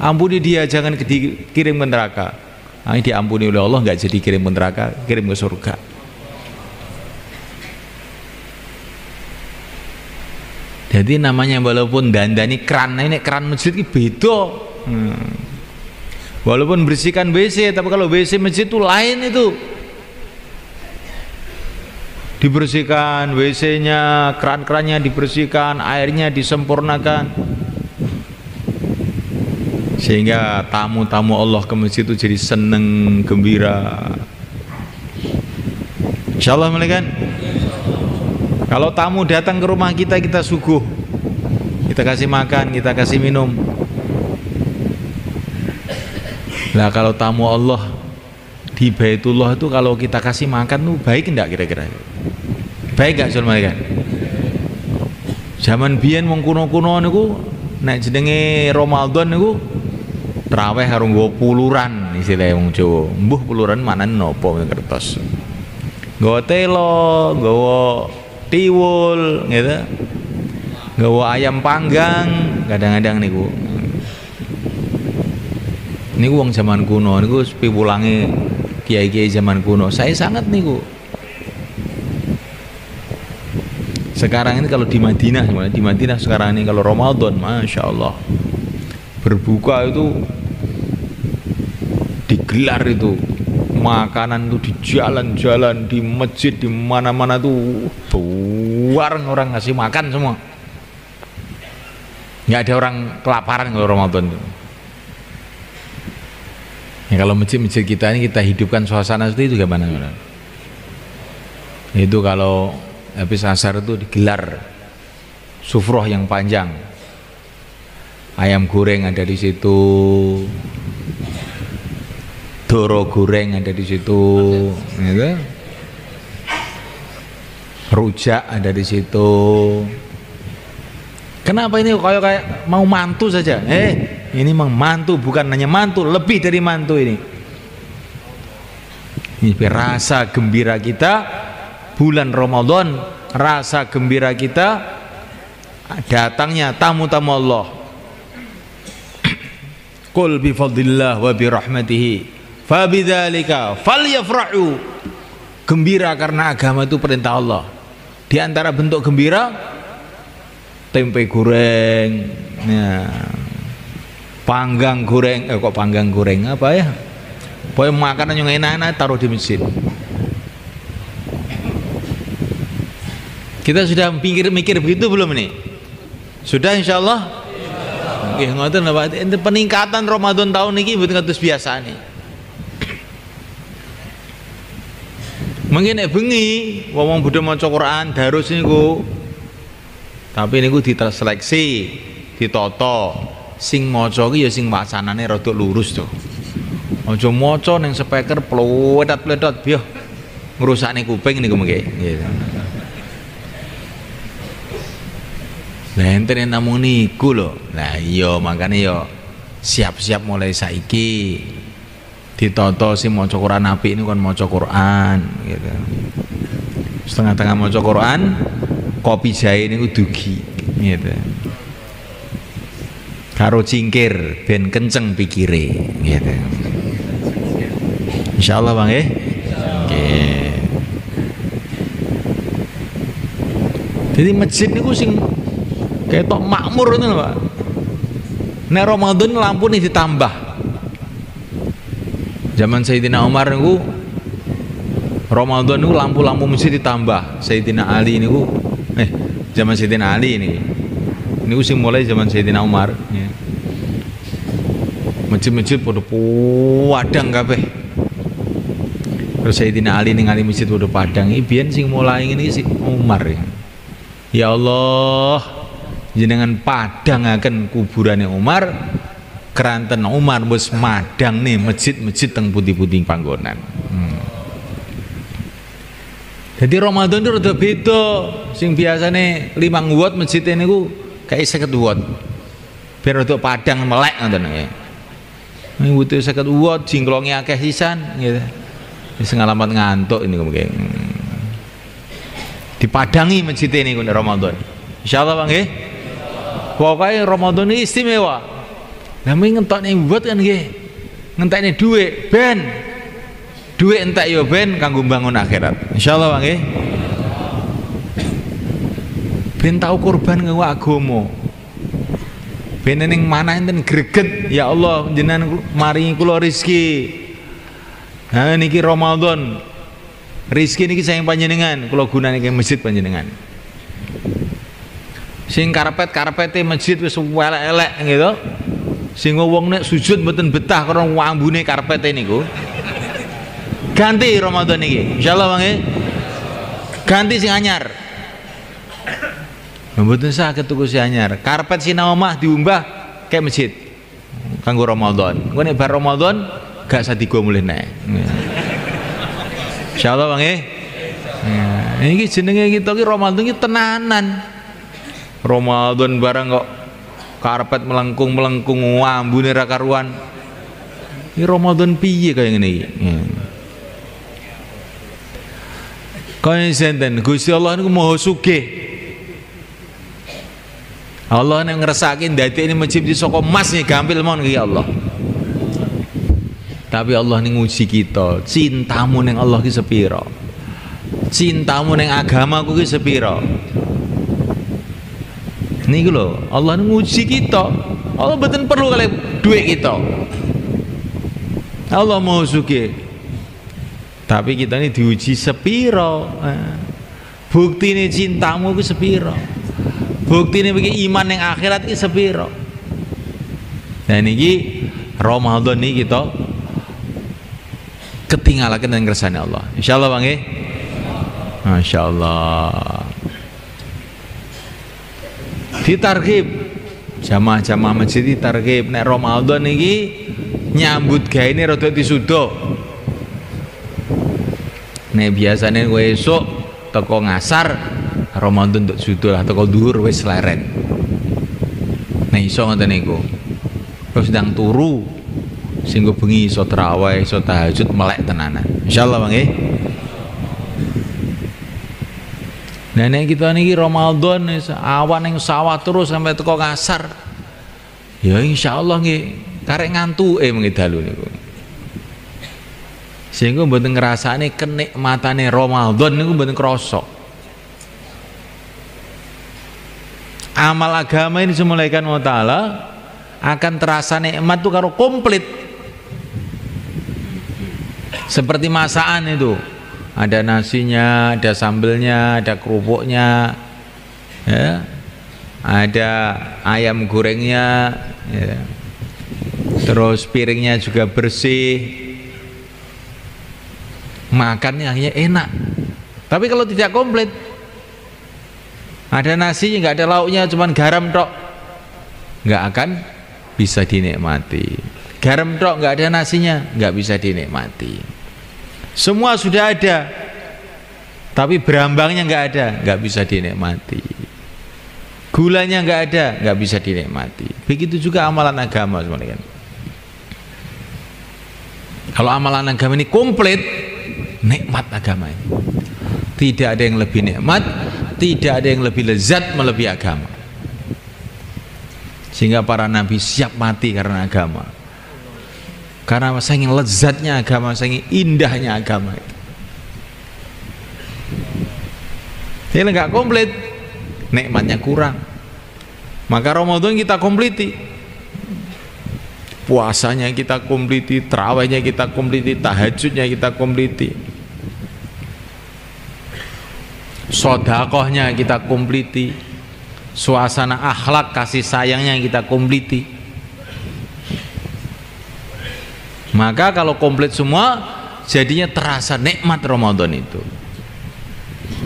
Ampuni dia, jangan dikirim ke neraka. Nah, ini diampuni oleh Allah, nggak jadi kirim ke neraka, kirim ke surga. Jadi namanya walaupun dandani keran, ini keran masjid ini beda. Walaupun bersihkan WC, tapi kalau WC masjid itu lain itu. Dibersihkan WC-nya, keran-kerannya dibersihkan, airnya disempurnakan. Sehingga tamu-tamu Allah ke masjid itu jadi seneng, gembira. Insyaallah kan? Kalau tamu datang ke rumah kita, kita suguh, kita kasih makan, kita kasih minum. Nah kalau tamu Allah di Baitullah itu kalau kita kasih makan tuh baik enggak kira-kira? Baik enggak kan? Zaman biyen wong kuno-kuno niku nek jenenge Ramadan niku traweh karo nggo puluran istilah wong Jawa. Mbuh puluran manane napa kertas. Nggawa telo, nggawa tiwul gitu. Nggawa ayam panggang kadang-kadang niku. Niku wong zaman kuno niku piwulange kiai-kiai zaman kuno. Saya sangat niku. Sekarang ini kalau di Madinah sekarang ini kalau Ramadan, Masya Allah, berbuka itu digelar itu, makanan itu di jalan-jalan, di masjid, di mana-mana tuh bareng orang ngasih makan semua. Nggak ada orang kelaparan kalau Ramadan itu. Ya, kalau masjid-masjid kita ini kita hidupkan suasana seperti itu gimana? Itu kalau habis asar itu digelar sufroh yang panjang, ayam goreng ada di situ, doro goreng ada di situ, gitu. Rujak ada di situ. Kenapa ini kayak mau mantu saja? Ini memang mantu, bukan hanya mantu, lebih dari mantu ini. Ini rasa gembira kita bulan Ramadan, rasa gembira kita datangnya tamu-tamu Allah. Qul bi fadlillah wa bi rahmatihi fa bidzalika falyafrahu. Gembira karena agama itu perintah Allah. Di antara bentuk gembira tempe goreng, ya, panggang goreng, kok panggang goreng apa ya? Pokoknya makanan yang enak-enak taruh di masjid. Kita sudah mikir begitu belum ini? Sudah insyaallah? Nggih ngoten lho Pak. Peningkatan Ramadan tahun ini mboten kados biasa nih. Mungkin nek bengi wong bodho maca Quran darus niku. Tapi niku diseleksi, ditata. Sing maca ki ya sing wacanane rada lurus to. Aja maca ning speaker pletot-pletot biyo ngrusakne kuping niku mengke. Nggih. Lah enten namung niku lho. Lah iya makane ya siap-siap mulai saiki ditata sing maca Quran apik niku kon maca Quran gitu. Setengah-tengah maca Quran, kopi jahe niku dugi gitu. Karo cingkir ben kenceng pikire gitu. Insyaallah Bang nggih. Nggih. Jadi masjid niku sing ketok makmur itu Pak. Nek Ramadan lampu nih ditambah. Zaman Sayyidina Umar niku Ramadan niku lampu-lampu masjid ditambah. Sayyidina Ali niku zaman Sayyidina Ali ini. Niku sing mulai zaman Sayyidina Umar ya. Masjid-masjid pada padang kabeh. Terus Sayyidina Ali ningali masjid pada padang. Iki biyen sing mulai ngene iki Umar ya. Ya Allah, jenengan padangaken kuburane Umar, keranten Umar wis madang nih masjid-masjid teng pundi-pundi panggonan. Jadi Ramadan itu rada beda. Sing biasane 5 watt masjid niku kayak 50 watt. Biar rada padang melek ngoten nggih. Ning butuh 50 watt jingklonge akeh sisan gitu. Wis ngalamat ngantuk ini mungkin. Dipadangi masjid niku nek Ramadan. Insyaallah Bang nggih. Pokoknya Ramadan ini istimewa. Namanya ngentokne buat kan nggih. Ngentekne dhuwit ben. Dhuwit entek ya ben kanggo bangun akhirat. Insyaallah Bang nggih. Ben tau korban kanggo agama. Ben ning mana enten greget, ya Allah jenengan maringi kula rezeki. Nah niki Ramadan. Rezeki niki sayang panjenengan, kula gunane ke masjid panjenengan. Sing karpet-karpete masjid wis elek-elek gitu. Sing wong nek sujud mboten betah karo ambune karpete niku. Ganti Ramadan iki. Insyaallah Bang nggih. Ganti sing anyar. Mboten saged tuku sing anyar. Karpet sinau omah diumbah kayak masjid. Kanggo Ramadan. Engko nek bar Ramadan gak usah digo mulih nek. Insyaallah Bang nggih. Nah, iki jenenge kita iki Ramadan iki tenanan. Ramadan barang kok karpet melengkung ambune ra karuan. Iki Ramadan piye kaya ngene iki? Kaya senten Gusti Allah niku Maha Sugih. Allah nek ngersake ndadekne masjid saka emas nih gampil mon iki Allah. Tapi Allah ning nguji kita, cintamu ning Allah ki sepira? Cintamu ning agamaku ki sepira? Niku lho, Allah ning nguji kita. Allah mboten perlu kali duit kita. Allah mau sugih. Tapi kita ini diuji sepira? Buktine cintamu ki sepira? Buktine iki iman ning akhirat ki sepira? Nah niki Ramadan niki kita ketinggalaken dengan kersane Allah. Insyaallah Bang nggih. Masyaallah. Ditarghib jamaah-jamaah masjid ditarghib nek Ramadan iki nyambut gaene rada disuda. Nek biasane kowe esuk teko ngasar Ramadan untuk suda lah teko dhuwur wis leren. Nek iso ngoten niku. Terus ndang turu sehingga bengi iso tarawih, iso tahajud melek tenanan. Insyaallah Bang nggih. Nah nek kita niki Ramadan awan ning sawah terus sampai teko ngasar. Ya insyaallah nggih karek ngantuke mengi dalu niku. Sehingga mboten ngrasane kenikmatane Ramadan niku mboten krasa. Amal agama ini semulaikan Allah Ta'ala akan terasa nikmat tuh karo komplit. Seperti masakan itu, ada nasinya, ada sambelnya, ada kerupuknya, ya, ada ayam gorengnya, ya. Terus piringnya juga bersih, makannya hanya enak. Tapi kalau tidak komplit, ada nasinya nggak ada lauknya, cuman garam tok, nggak akan bisa dinikmati. Garam tok nggak ada nasinya, nggak bisa dinikmati. Semua sudah ada, tapi berambangnya nggak ada, nggak bisa dinikmati. Gulanya nggak ada, nggak bisa dinikmati. Begitu juga amalan agama, teman-teman. Kalau amalan agama ini komplit, nikmat agama ini. Tidak ada yang lebih nikmat, tidak ada yang lebih lezat melebihi agama. Sehingga para nabi siap mati karena agama. Karena saking lezatnya agama, saking indahnya agama itu. Jadi nggak komplit, nikmatnya kurang. Maka Ramadan kita kompliti, puasanya kita kompliti, tarawihnya kita kompliti, tahajudnya kita kompliti, sodakohnya kita kompliti, suasana akhlak kasih sayangnya kita kompliti. Maka kalau komplit semua jadinya terasa nikmat Ramadan itu.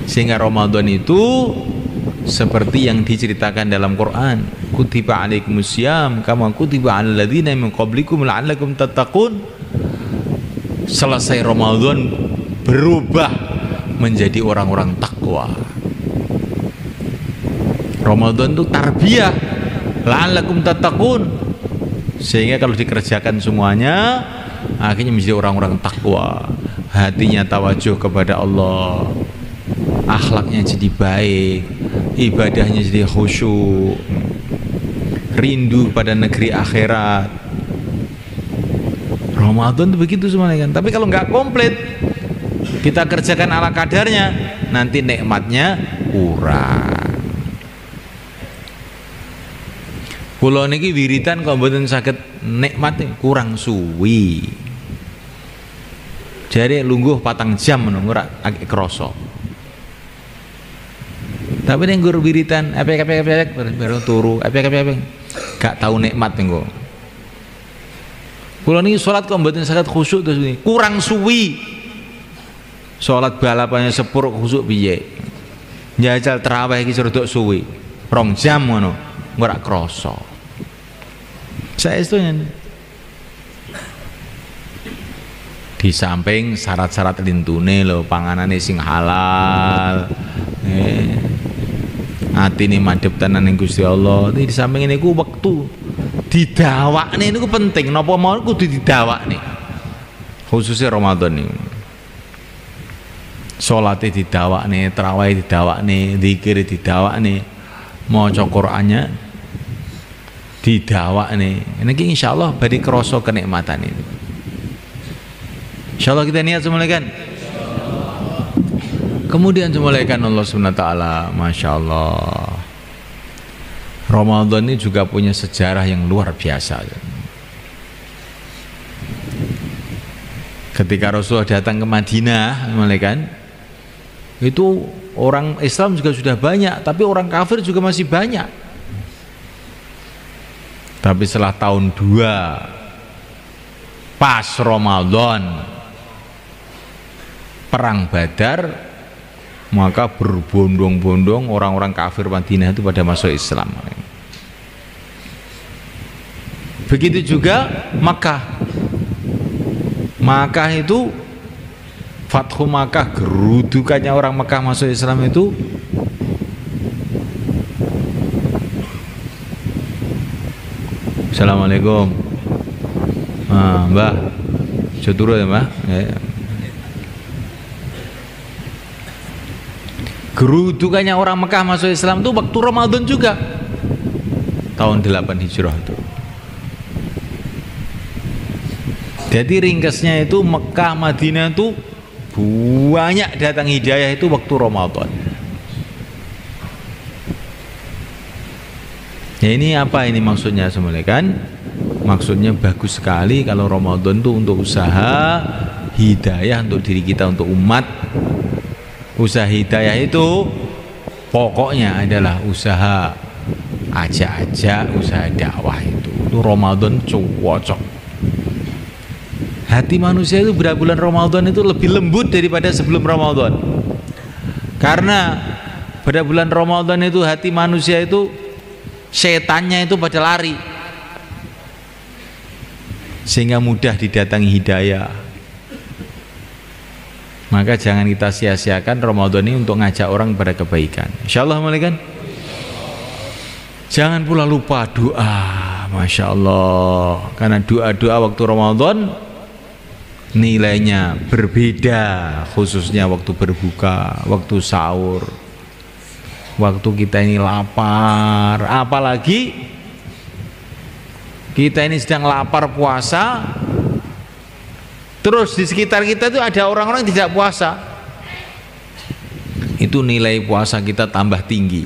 Sehingga Ramadan itu seperti yang diceritakan dalam Quran, kutiba alaikumusiyam kama kutiba alal ladzina min qablikum la'allakum tattaqun. Selesai Ramadan berubah menjadi orang-orang takwa. Ramadan itu tarbiyah la'allakum tattaqun. Sehingga kalau dikerjakan semuanya akhirnya menjadi orang-orang takwa, hatinya tawajuh kepada Allah, akhlaknya jadi baik, ibadahnya jadi khusyuk, rindu pada negeri akhirat. Ramadan itu begitu semuanya kan. Tapi kalau nggak komplit, kita kerjakan ala kadarnya, nanti nikmatnya kurang. Kula niki wiritan kok mboten saged nikmat kurang suwi. Jare lungguh 4 jam ngono ora agek krasa. Tapi ning nggur wiritan epek-epek baru turu, epek-epek gak tahu nikmat engko. Kula niki salat kok mboten saged khusyuk terus ini. Kurang suwi. Salat balapannya sepur khusyuk piye? Njajal tarawih iki rodok suwi. 2 jam ngono, ora krasa. Saya itu di samping syarat-syarat lintune lho, panganane sing halal, atine madhep tenan ning Gusti Allah. Di samping niku wektu didawakne niku penting. Napa mawon kudu didawakne. Khususnya Ramadan niku. Salate didawakne, tarawih didawakne, zikir didawakne, maca Qur'annya didawakne. Niki insyaallah badhe krasa kenikmatan ini. Insyaallah kita niat semulaikan. Kemudian semulaikan Allah Subhanahu wa taala, masyaallah. Ramadan ini juga punya sejarah yang luar biasa. Ketika Rasulullah datang ke Madinah, semulaikan, itu orang Islam juga sudah banyak, tapi orang kafir juga masih banyak. Tapi setelah tahun 2 pas Ramadan perang Badar, maka berbondong-bondong orang-orang kafir Madinah itu pada masuk Islam. Begitu juga Makkah. Makkah itu Fathu Makkah, gerudukannya orang Makkah masuk Islam itu Assalamualaikum. Mbah, turun ya Mbah. Gerudukannya orang Mekah masuk Islam itu waktu Ramadan juga, tahun 8 Hijrah itu. Jadi ringkasnya itu Mekah Madinah itu banyak datang hidayah itu waktu Ramadan. Ya ini apa ini maksudnya semuanya kan? Maksudnya bagus sekali kalau Ramadan itu untuk usaha hidayah untuk diri kita, untuk umat. Usaha hidayah itu pokoknya adalah usaha ajak-ajak, usaha dakwah itu Ramadan cocok. Hati manusia itu pada bulan Ramadan itu lebih lembut daripada sebelum Ramadan. Karena pada bulan Ramadan itu hati manusia itu setannya itu pada lari, sehingga mudah didatangi hidayah. Maka jangan kita sia-siakan Ramadan ini untuk ngajak orang pada kebaikan. Insyaallah malaikat. Jangan pula lupa doa, masya Allah. Karena doa-doa waktu Ramadan nilainya berbeda, khususnya waktu berbuka, waktu sahur, waktu kita ini lapar. Apalagi kita ini sedang lapar puasa, terus di sekitar kita itu ada orang-orang yang tidak puasa, itu nilai puasa kita tambah tinggi.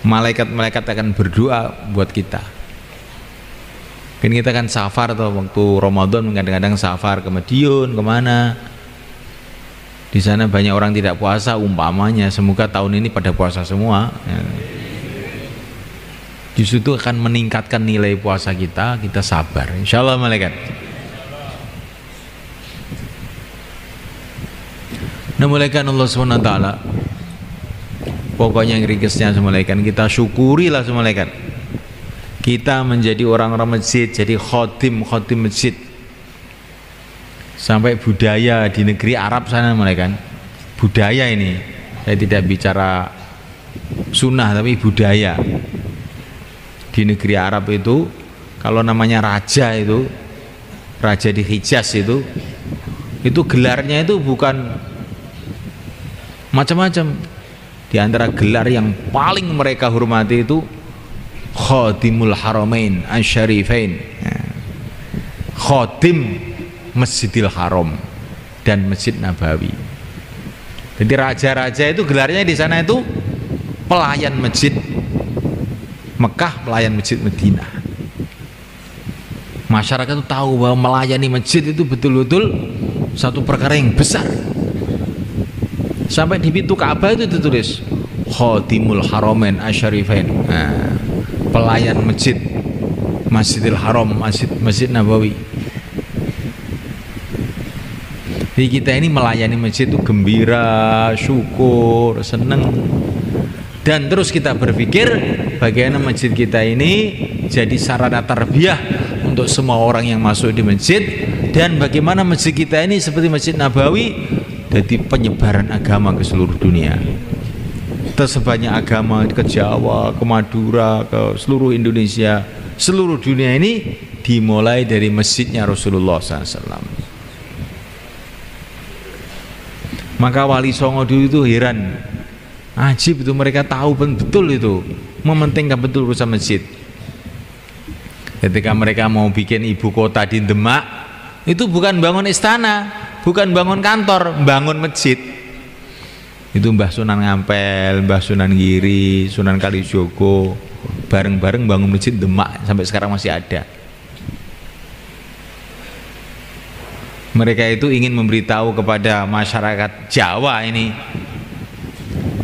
Malaikat-malaikat akan berdoa buat kita. Kan kita kan safar atau waktu Ramadan, kadang-kadang safar ke Madiun kemana, di sana banyak orang tidak puasa umpamanya, semoga tahun ini pada puasa semua. Justru itu akan meningkatkan nilai puasa kita sabar. Insyaallah malaikat. Nah, mulaikan Allah SWT, pokoknya yang ringkasnya semulaikan kita syukurilah semulaikan. Kita menjadi orang-orang masjid, jadi khotim masjid. Sampai budaya di negeri Arab sana mulaikan. Budaya ini, saya tidak bicara sunnah tapi budaya. Di negeri Arab itu kalau namanya raja itu, raja di Hijaz itu gelarnya itu bukan macam-macam. Di antara gelar yang paling mereka hormati itu Khatimul Haramain Asy-Syarifain, Khatim Masjidil Haram dan Masjid Nabawi. Jadi raja-raja itu gelarnya di sana itu pelayan masjid Mekah, pelayan masjid Madinah. Masyarakat itu tahu bahwa melayani masjid itu betul-betul satu perkara yang besar. Sampai di pintu Ka'bah itu ditulis Khatimul Haramain Asy-Syarifain, pelayan masjid Masjidil Haram, Masjid Nabawi. Jadi kita ini melayani masjid itu gembira, syukur, senang. Dan terus kita berpikir bagaimana masjid kita ini jadi sarana tarbiyah untuk semua orang yang masuk di masjid, dan bagaimana masjid kita ini seperti Masjid Nabawi jadi penyebaran agama ke seluruh dunia. tersebarnya agama ke Jawa, ke Madura, ke seluruh Indonesia, seluruh dunia ini dimulai dari masjidnya Rasulullah SAW. Maka Wali Songo dulu itu heran, ajib itu, mereka tahu betul itu, mementingkan betul urusan masjid. Ketika mereka mau bikin ibu kota di Demak, itu bukan bangun istana, bukan bangun kantor, bangun masjid. Itu Mbah Sunan Ngampel, Mbah Sunan Giri, Sunan Kalijogo bareng-bareng bangun masjid Demak, sampai sekarang masih ada. Mereka itu ingin memberitahu kepada masyarakat Jawa ini,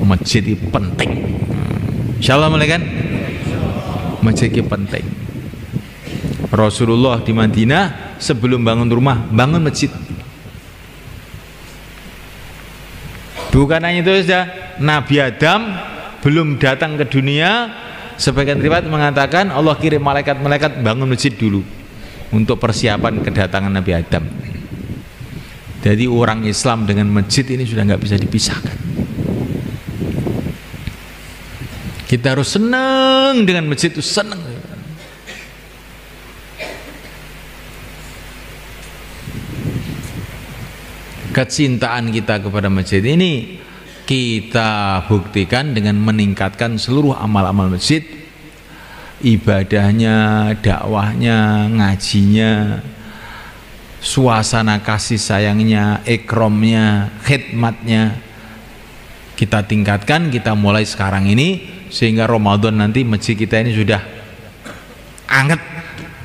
masjid itu penting. Insyaallah kan? Masjid itu penting. Rasulullah di Madinah sebelum bangun rumah, bangun masjid. Bukan hanya itu saja, Nabi Adam belum datang ke dunia, sebagian riwayat mengatakan Allah kirim malaikat-malaikat bangun masjid dulu untuk persiapan kedatangan Nabi Adam. Jadi orang Islam dengan masjid ini sudah nggak bisa dipisahkan. Kita harus senang dengan masjid itu, senang. Kecintaan kita kepada masjid ini kita buktikan dengan meningkatkan seluruh amal-amal masjid, ibadahnya, dakwahnya, ngajinya, suasana kasih sayangnya, ikromnya, khidmatnya kita tingkatkan, kita mulai sekarang ini, sehingga Ramadan nanti masjid kita ini sudah anget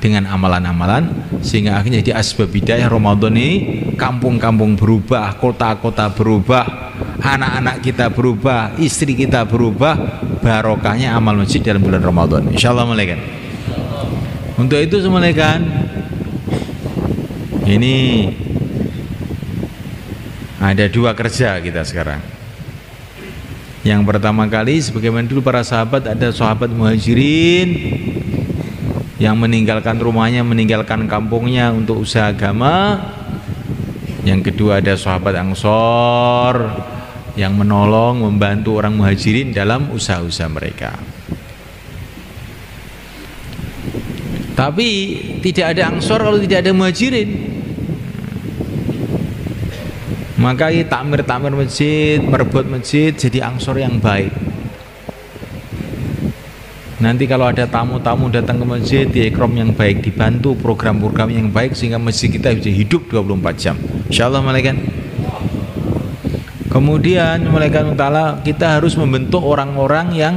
dengan amalan-amalan, sehingga akhirnya jadi asbab hidayah Ramadan ini, kampung-kampung berubah, kota-kota berubah, anak-anak kita berubah, istri kita berubah, barokahnya amal masjid dalam bulan Ramadan. Insyaallah mulai kan. Untuk itu semula kan, ini ada dua kerja kita sekarang. Yang pertama kali, sebagaimana dulu para sahabat, ada sahabat muhajirin yang meninggalkan rumahnya, meninggalkan kampungnya untuk usaha agama. Yang kedua ada sahabat Ansor yang menolong, membantu orang muhajirin dalam usaha-usaha mereka. Tapi tidak ada Ansor kalau tidak ada muhajirin. Maka takmir-takmir masjid, merebut masjid, jadi Ansor yang baik. Nanti kalau ada tamu-tamu datang ke masjid, di ikram yang baik, dibantu program-program yang baik, sehingga masjid kita bisa hidup 24 jam. Insyaallah malaikat. Kemudian malaikat ta'ala, kita harus membentuk orang-orang yang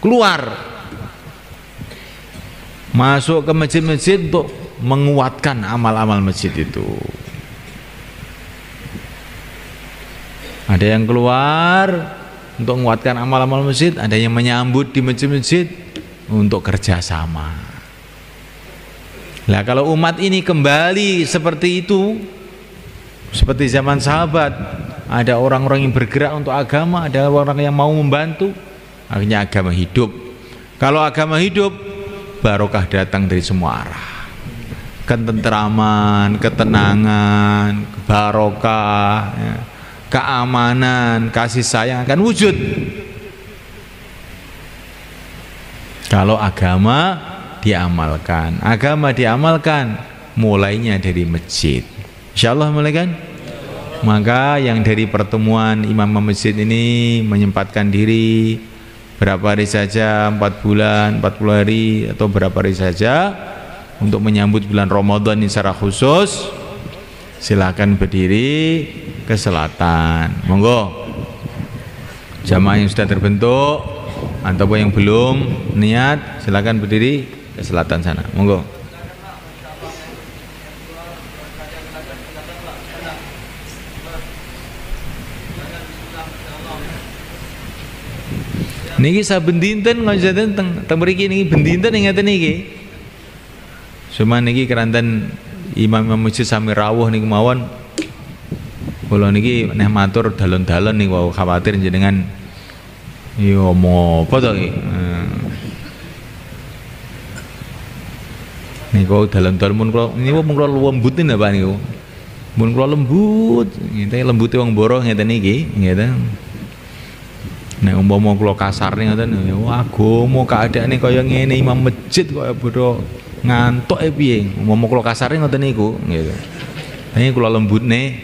keluar masuk ke masjid-masjid untuk menguatkan amal-amal masjid itu. Ada yang keluar untuk menguatkan amal-amal masjid, ada yang menyambut di masjid-masjid untuk kerjasama. Nah, kalau umat ini kembali seperti itu, seperti zaman sahabat, ada orang-orang yang bergerak untuk agama, ada orang yang mau membantu, akhirnya agama hidup. Kalau agama hidup, barokah datang dari semua arah. Ketentraman, ketenangan, barokah, ya, keamanan, kasih sayang akan wujud. Kalau agama diamalkan, agama diamalkan mulainya dari masjid. Insyaallah mulai kan? Maka yang dari pertemuan imam masjid ini menyempatkan diri berapa hari saja, 4 bulan, 40 hari atau berapa hari saja untuk menyambut bulan Ramadan ini secara khusus, silakan berdiri ke selatan. Monggo. Jamaah yang sudah terbentuk ataupun yang belum niat, silakan berdiri ke selatan sana. Monggo. Niki saben dinten ngajaten teng mriki niki ben dinten ngaten niki. Cuma niki keranten imam masjid sami rawuh niku mawon. Kula niki neh matur dalon-dalon niku wau khawatir jenengan yo omong apa to iki. Niku dalon-dalon mun kula niku mun kula lembutin apa niku. Mun kula lembut, ngene lembute wong boroh ngeten niki, ngeten. Nek umpama kula kasarne ngoten, agama keadaane kaya ngene, imam masjid kaya bodo ngantuk piye. Umpama kula kasarne ngoten niku, gitu. Ini kula lembutne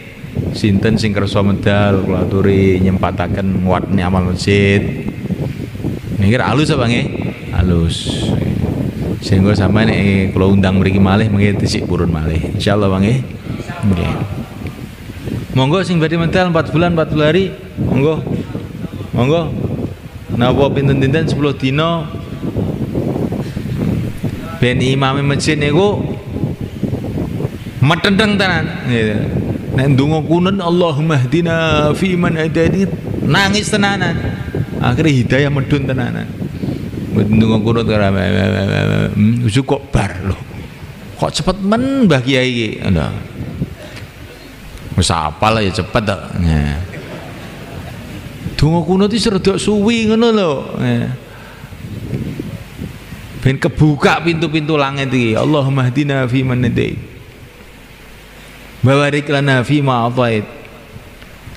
sinten sing kersa medal kula aturi nyempataken nguatne amal masjid. Niki halus apa nggih? Halus. Sehingga sampeyan kula undang mriki malih mengki disik purun malih. Insyaallah Bang nggih. Nggih. Monggo sing badhe medal 4 bulan 40 hari, monggo. Monggo. Napa pinten-pinten 10 dina ben imam masjid niku metendeng tenan gitu. Nek ndonga kunut Allahumma hdina fi man hadani nangis tenanan. Akhirnya hidayah medun tenanan. Ndonga kunut kok bar loh. Kok cepet men Mbah Kiai iki. Ngono. Wis apal ya cepet to. Nah. Donga kunut iki rada suwi ngono lho. Ben kebuka pintu-pintu langit iki. Allahumma hdina fi man hadait. Barik lana fi ma atait.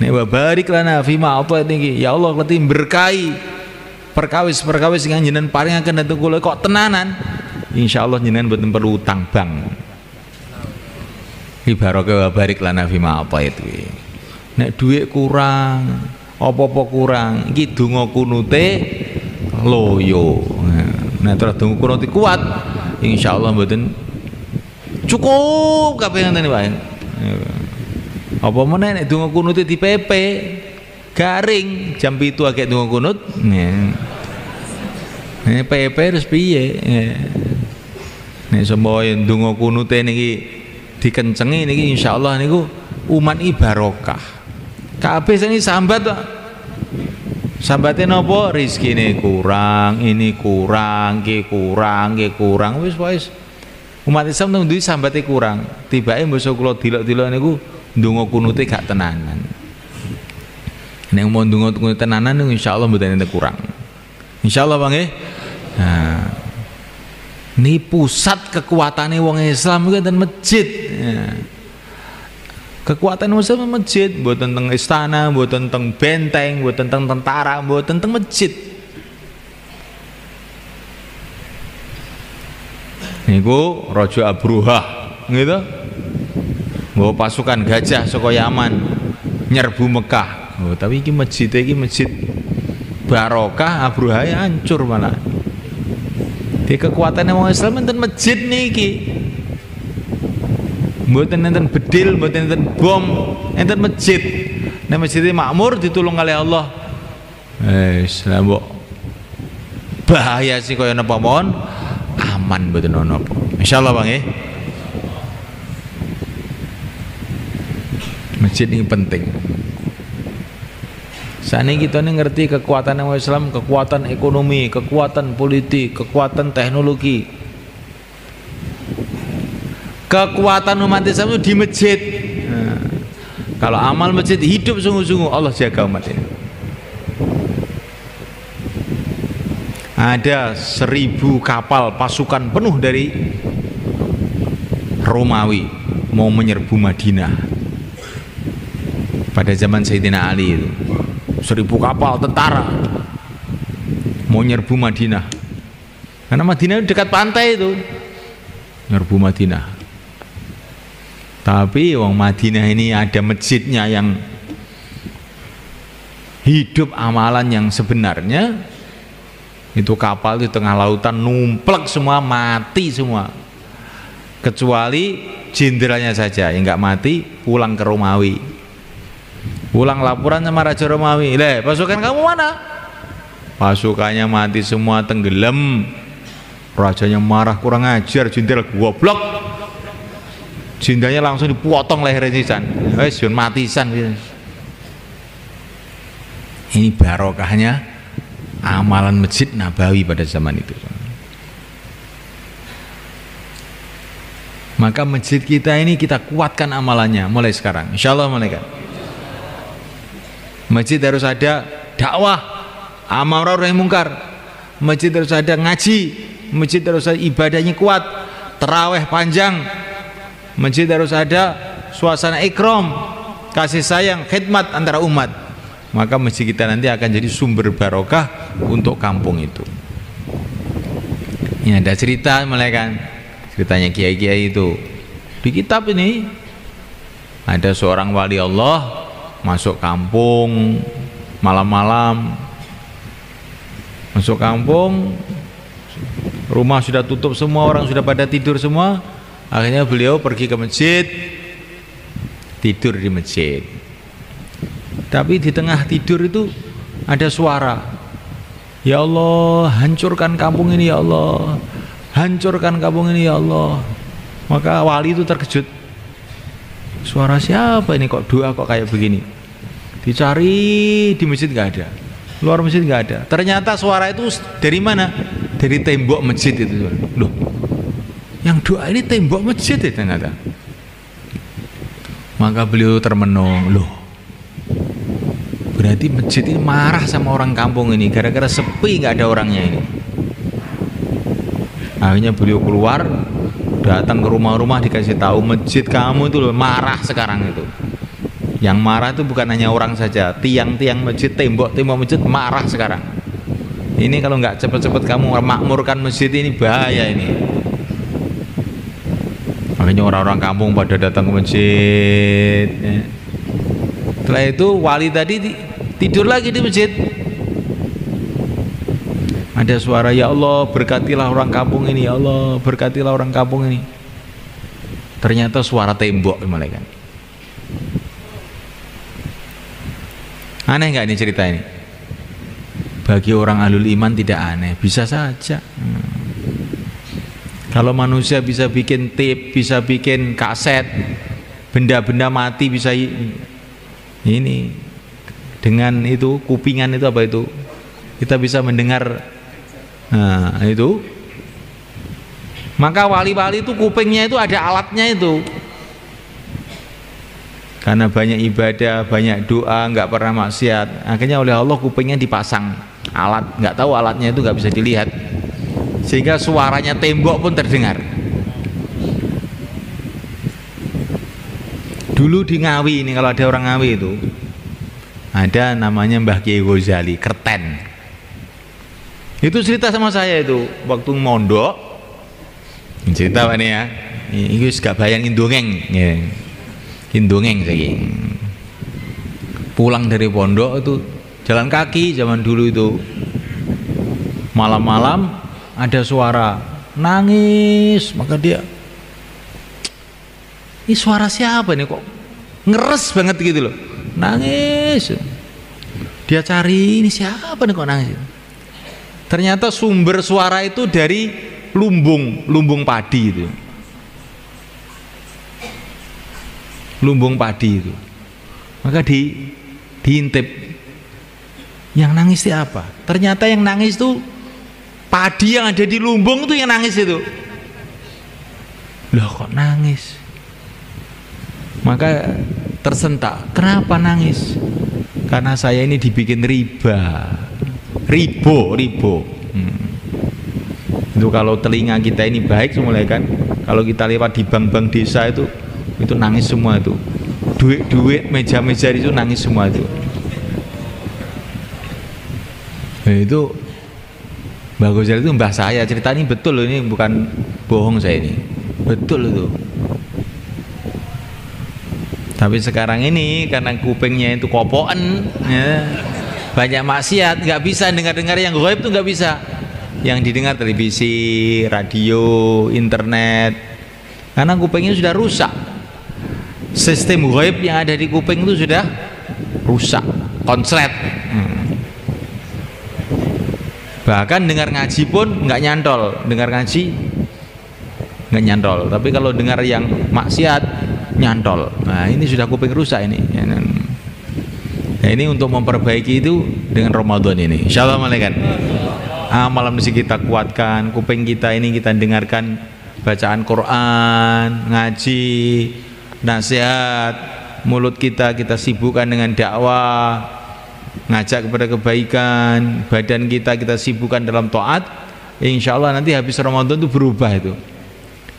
Nek barik lana fi ma atait niki. Ya Allah leti berkahi perkawis-perkawis sing jenengan paringaken dhateng kula kok tenanan. Insyaallah jenengan mboten perlu utang bank. Ibaratke barik lana fi ma atait kuwi. Nek dhuwit kurang, apa-apa kurang, iki donga kunute loyo. Nah, terus donga kunut kuat, insyaallah mboten cukup kabeh ngoten wae. Apa meneh nek donga kunute dipepe garing jam 7 agek donga kunut. Pepe terus piye? Nek semboya donga kunute niki dikencengi niki insyaallah niku umat iki barokah. Kabeh sing sambat kok. Sambate napa? Rezekine kurang, ini kurang, ki kurang, ki kurang. Wis umat Islam nang duwe sambate kurang. Tibake mbasa kula dilok-dilok niku ndonga kunute gak tenanan. Nek mau ndonga kunute tenanan niku insyaallah mboten enten kurang. Insyaallah Bang nggih. Nah. Ini pusat kekuatane wong Islam kuwi enten masjid. Kekuatan Islam masjid, mboten teng istana, mboten teng benteng, mboten teng tentara, mboten teng masjid. Niku Raja Abruhah gitu. Bawa pasukan gajah saka Yaman nyerbu Mekah. Oh, tapi iki masjid barokah, Abruhah hancur malah. Di kekuatan wong Islam enten masjid niki. Mboten enten bedil, mboten enten bom, enten masjid. Nek masjid makmur ditulung oleh Allah. Wis lah mbok bahaya sih kaya napa mawon aman mboten ono apa. Insyaallah Bang nggih. Masjid ini penting. Saiki kita ini ngerti kekuatan Islam, kekuatan ekonomi, kekuatan politik, kekuatan teknologi. Kekuatan umat Islam itu di masjid. Nah, kalau amal masjid hidup sungguh-sungguh, Allah jaga umat ini. Ada 1000 kapal pasukan penuh dari Romawi mau menyerbu Madinah pada zaman Sayyidina Ali itu. 1000 kapal tentara mau nyerbu Madinah karena Madinah dekat pantai itu, nyerbu Madinah. Tapi wong Madinah ini ada masjidnya yang hidup amalan yang sebenarnya. Itu kapal di tengah lautan numplek semua, mati semua kecuali jenderalnya saja yang nggak mati, pulang ke Romawi, pulang laporan sama Raja Romawi, pasukan kamu mana? Pasukannya mati semua, tenggelam. Rajanya marah, kurang ajar, jenderal goblok. Jenderalnya langsung dipotong lehernya sisan, mati sisan. Ini barokahnya amalan Masjid Nabawi pada zaman itu. Maka masjid kita ini kita kuatkan amalannya mulai sekarang, insyaallah malaikat. Masjid harus ada dakwah, amar ma'ruf nahi munkar. Masjid harus ada ngaji, masjid harus ada ibadahnya kuat, tarawih panjang. Masjid harus ada suasana ikram, kasih sayang, khidmat antara umat. maka masjid kita nanti akan jadi sumber barokah untuk kampung itu. Ini ada cerita mulai kan, ceritanya kiai-kiai itu di kitab ini. Ada seorang wali Allah masuk kampung malam-malam, masuk kampung, rumah sudah tutup semua, orang sudah pada tidur semua. Akhirnya beliau pergi ke masjid, tidur di masjid. Tapi di tengah tidur itu ada suara, ya Allah, hancurkan kampung ini ya Allah, hancurkan kampung ini ya Allah. Maka wali itu terkejut, suara siapa ini kok doa kok kayak begini. Dicari di masjid nggak ada, luar masjid nggak ada. Ternyata suara itu dari mana? Dari tembok masjid itu. Loh, yang doa ini tembok masjid ya ternyata. Maka beliau termenung, loh, berarti masjid ini marah sama orang kampung ini gara-gara sepi nggak ada orangnya ini. Akhirnya beliau keluar, datang ke rumah-rumah, dikasih tahu masjid kamu itu loh marah sekarang itu. Yang marah itu bukan hanya orang saja, tiang-tiang masjid, tembok-tembok masjid marah sekarang. Ini kalau nggak cepat-cepat kamu makmurkan masjid ini bahaya ini. Makanya orang-orang kampung pada datang ke masjid. Setelah itu wali tadi tidur lagi di masjid. Ada suara, ya Allah berkatilah orang kampung ini, ya Allah berkatilah orang kampung ini. Ternyata suara tembok malaikat. Aneh nggak ini cerita ini? Bagi orang ahlul iman tidak aneh, bisa saja. Kalau manusia bisa bikin tape, bisa bikin kaset, benda-benda mati bisa ini dengan itu kupingan itu apa itu? Kita bisa mendengar. Nah, itu. Maka wali-wali itu kupingnya itu ada alatnya itu. Karena banyak ibadah, banyak doa, nggak pernah maksiat. Akhirnya oleh Allah kupingnya dipasang alat, nggak tahu alatnya itu nggak bisa dilihat. Sehingga suaranya tembok pun terdengar. Dulu di Ngawi ini, kalau ada orang Ngawi itu ada namanya Mbah Kiai Ghazali, Kerten. Itu cerita sama saya itu waktu mondok. Cerita Pak ini ya. Ini gak bayangin dongeng ya. Dongeng saya. Pulang dari pondok itu jalan kaki zaman dulu itu. Malam-malam ada suara nangis, maka dia, ini suara siapa nih kok ngeres banget gitu loh, nangis. Dia cari, ini siapa nih kok nangis. Ternyata sumber suara itu dari lumbung padi itu, lumbung padi itu. Maka diintip, yang nangis siapa? Ternyata yang nangis itu padi yang ada di lumbung itu yang nangis itu. Loh kok nangis? Maka tersentak, kenapa nangis? Karena saya ini dibikin riba. Ribo. Itu kalau telinga kita ini baik mulai kan, kalau kita lewat di bank-bank desa itu nangis semua itu. Duit meja-meja itu nangis semua itu. Nah, itu Mbah Ghazali itu mbah saya, cerita ini betul loh, ini bukan bohong saya ini, betul itu. Tapi sekarang ini karena kupingnya itu kopoan ya, banyak maksiat, nggak bisa dengar-dengar yang gaib itu nggak bisa. Yang didengar televisi, radio, internet, karena kupingnya sudah rusak. Sistem gaib yang ada di kuping itu sudah rusak, konslet. Bahkan dengar ngaji pun nggak nyantol, dengar ngaji nggak nyantol. Tapi kalau dengar yang maksiat nyantol. Nah ini sudah kuping rusak ini. Nah ini untuk memperbaiki itu dengan Ramadan ini. Insyaallah malaikat. Malam mesti kita kuatkan kuping kita ini, kita dengarkan bacaan Quran, ngaji, nasihat. Mulut kita sibukkan dengan dakwah, ngajak kepada kebaikan. Badan kita sibukkan dalam taat. Insya Allah nanti habis Ramadan itu berubah itu.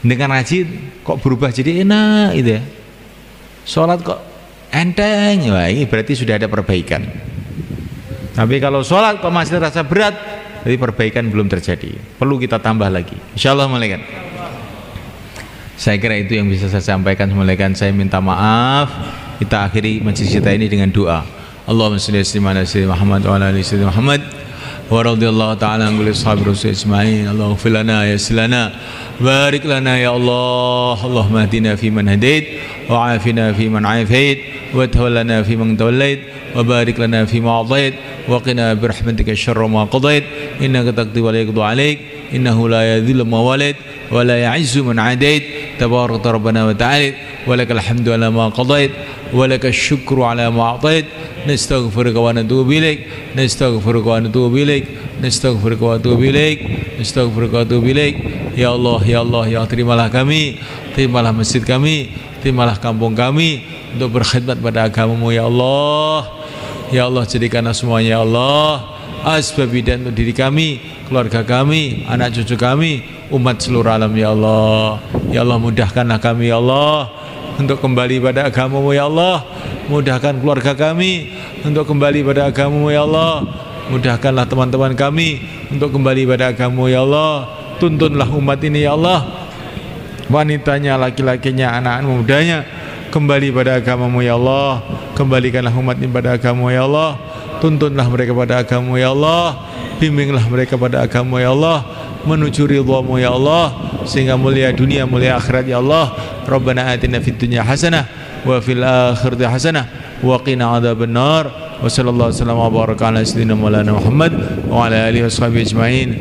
Dengan ngaji kok berubah jadi enak gitu ya. Sholat kok enteng. Wah ini berarti sudah ada perbaikan. Tapi kalau sholat kok masih terasa berat, jadi perbaikan belum terjadi, perlu kita tambah lagi. Insyaallah malaikat. Saya kira itu yang bisa saya sampaikan. Malaikat, saya minta maaf. Kita akhiri majlis kita ini dengan doa. Allahumma shalli ala sayyidina Muhammad wa ala ali sayyidina Muhammad wa radhiyallahu ta'ala an kulli ashabi rasul ajma'in. Allahumma fir lana yassir lana barik lana ya Allah. Allahumma hdina fi man hadait wa afina fi man afait wa tawallana fi man tawallait wa barik lana fi ma atait wa qina bi rahmatika syarra ma qadait innaka taqdi wa la yuqda alaik innahu la yadhillu ma walait wa la ya'izzu man adait tabarak rabbana wa ta'ala wa lakal hamdu ala ma qadait wa lakal syukru ala ma atait nastaghfiruka wa natubu ilaik nastaghfiruka wa natubu ilaik nastaghfiruka wa natubu ilaik nastaghfiruka wa natubu ilaik. Ya Allah, ya Allah, ya terimalah kami, terimalah masjid kami, terimalah kampung kami untuk berkhidmat pada agama-Mu ya Allah. Ya Allah, jadikanlah semuanya ya Allah asbab hidayah untuk diri kami, keluarga kami, anak cucu kami, umat seluruh alam ya Allah. Ya Allah, mudahkanlah kami ya Allah untuk kembali pada agama-Mu ya Allah. Mudahkan keluarga kami untuk kembali pada agama-Mu ya Allah. Mudahkanlah teman-teman kami untuk kembali pada agama-Mu ya Allah. Tuntunlah umat ini ya Allah, wanitanya, laki-lakinya, anak mudanya kembali pada agama-Mu ya Allah. Kembalikanlah umat ini pada agama-Mu ya Allah. Tuntunlah mereka pada agama-Mu ya Allah. Bimbinglah mereka pada agama-Mu ya Allah, menuju ridha-Mu ya Allah, sehingga mulia dunia, mulia akhirat ya Allah. Rabbana atina fid dunya hasanah wa fil akhirati hasanah wa qina adzabannar. Wa sallallahu alaihi wa baraka ala sayyidina Maulana Muhammad wa ala alihi washabihi ajmain.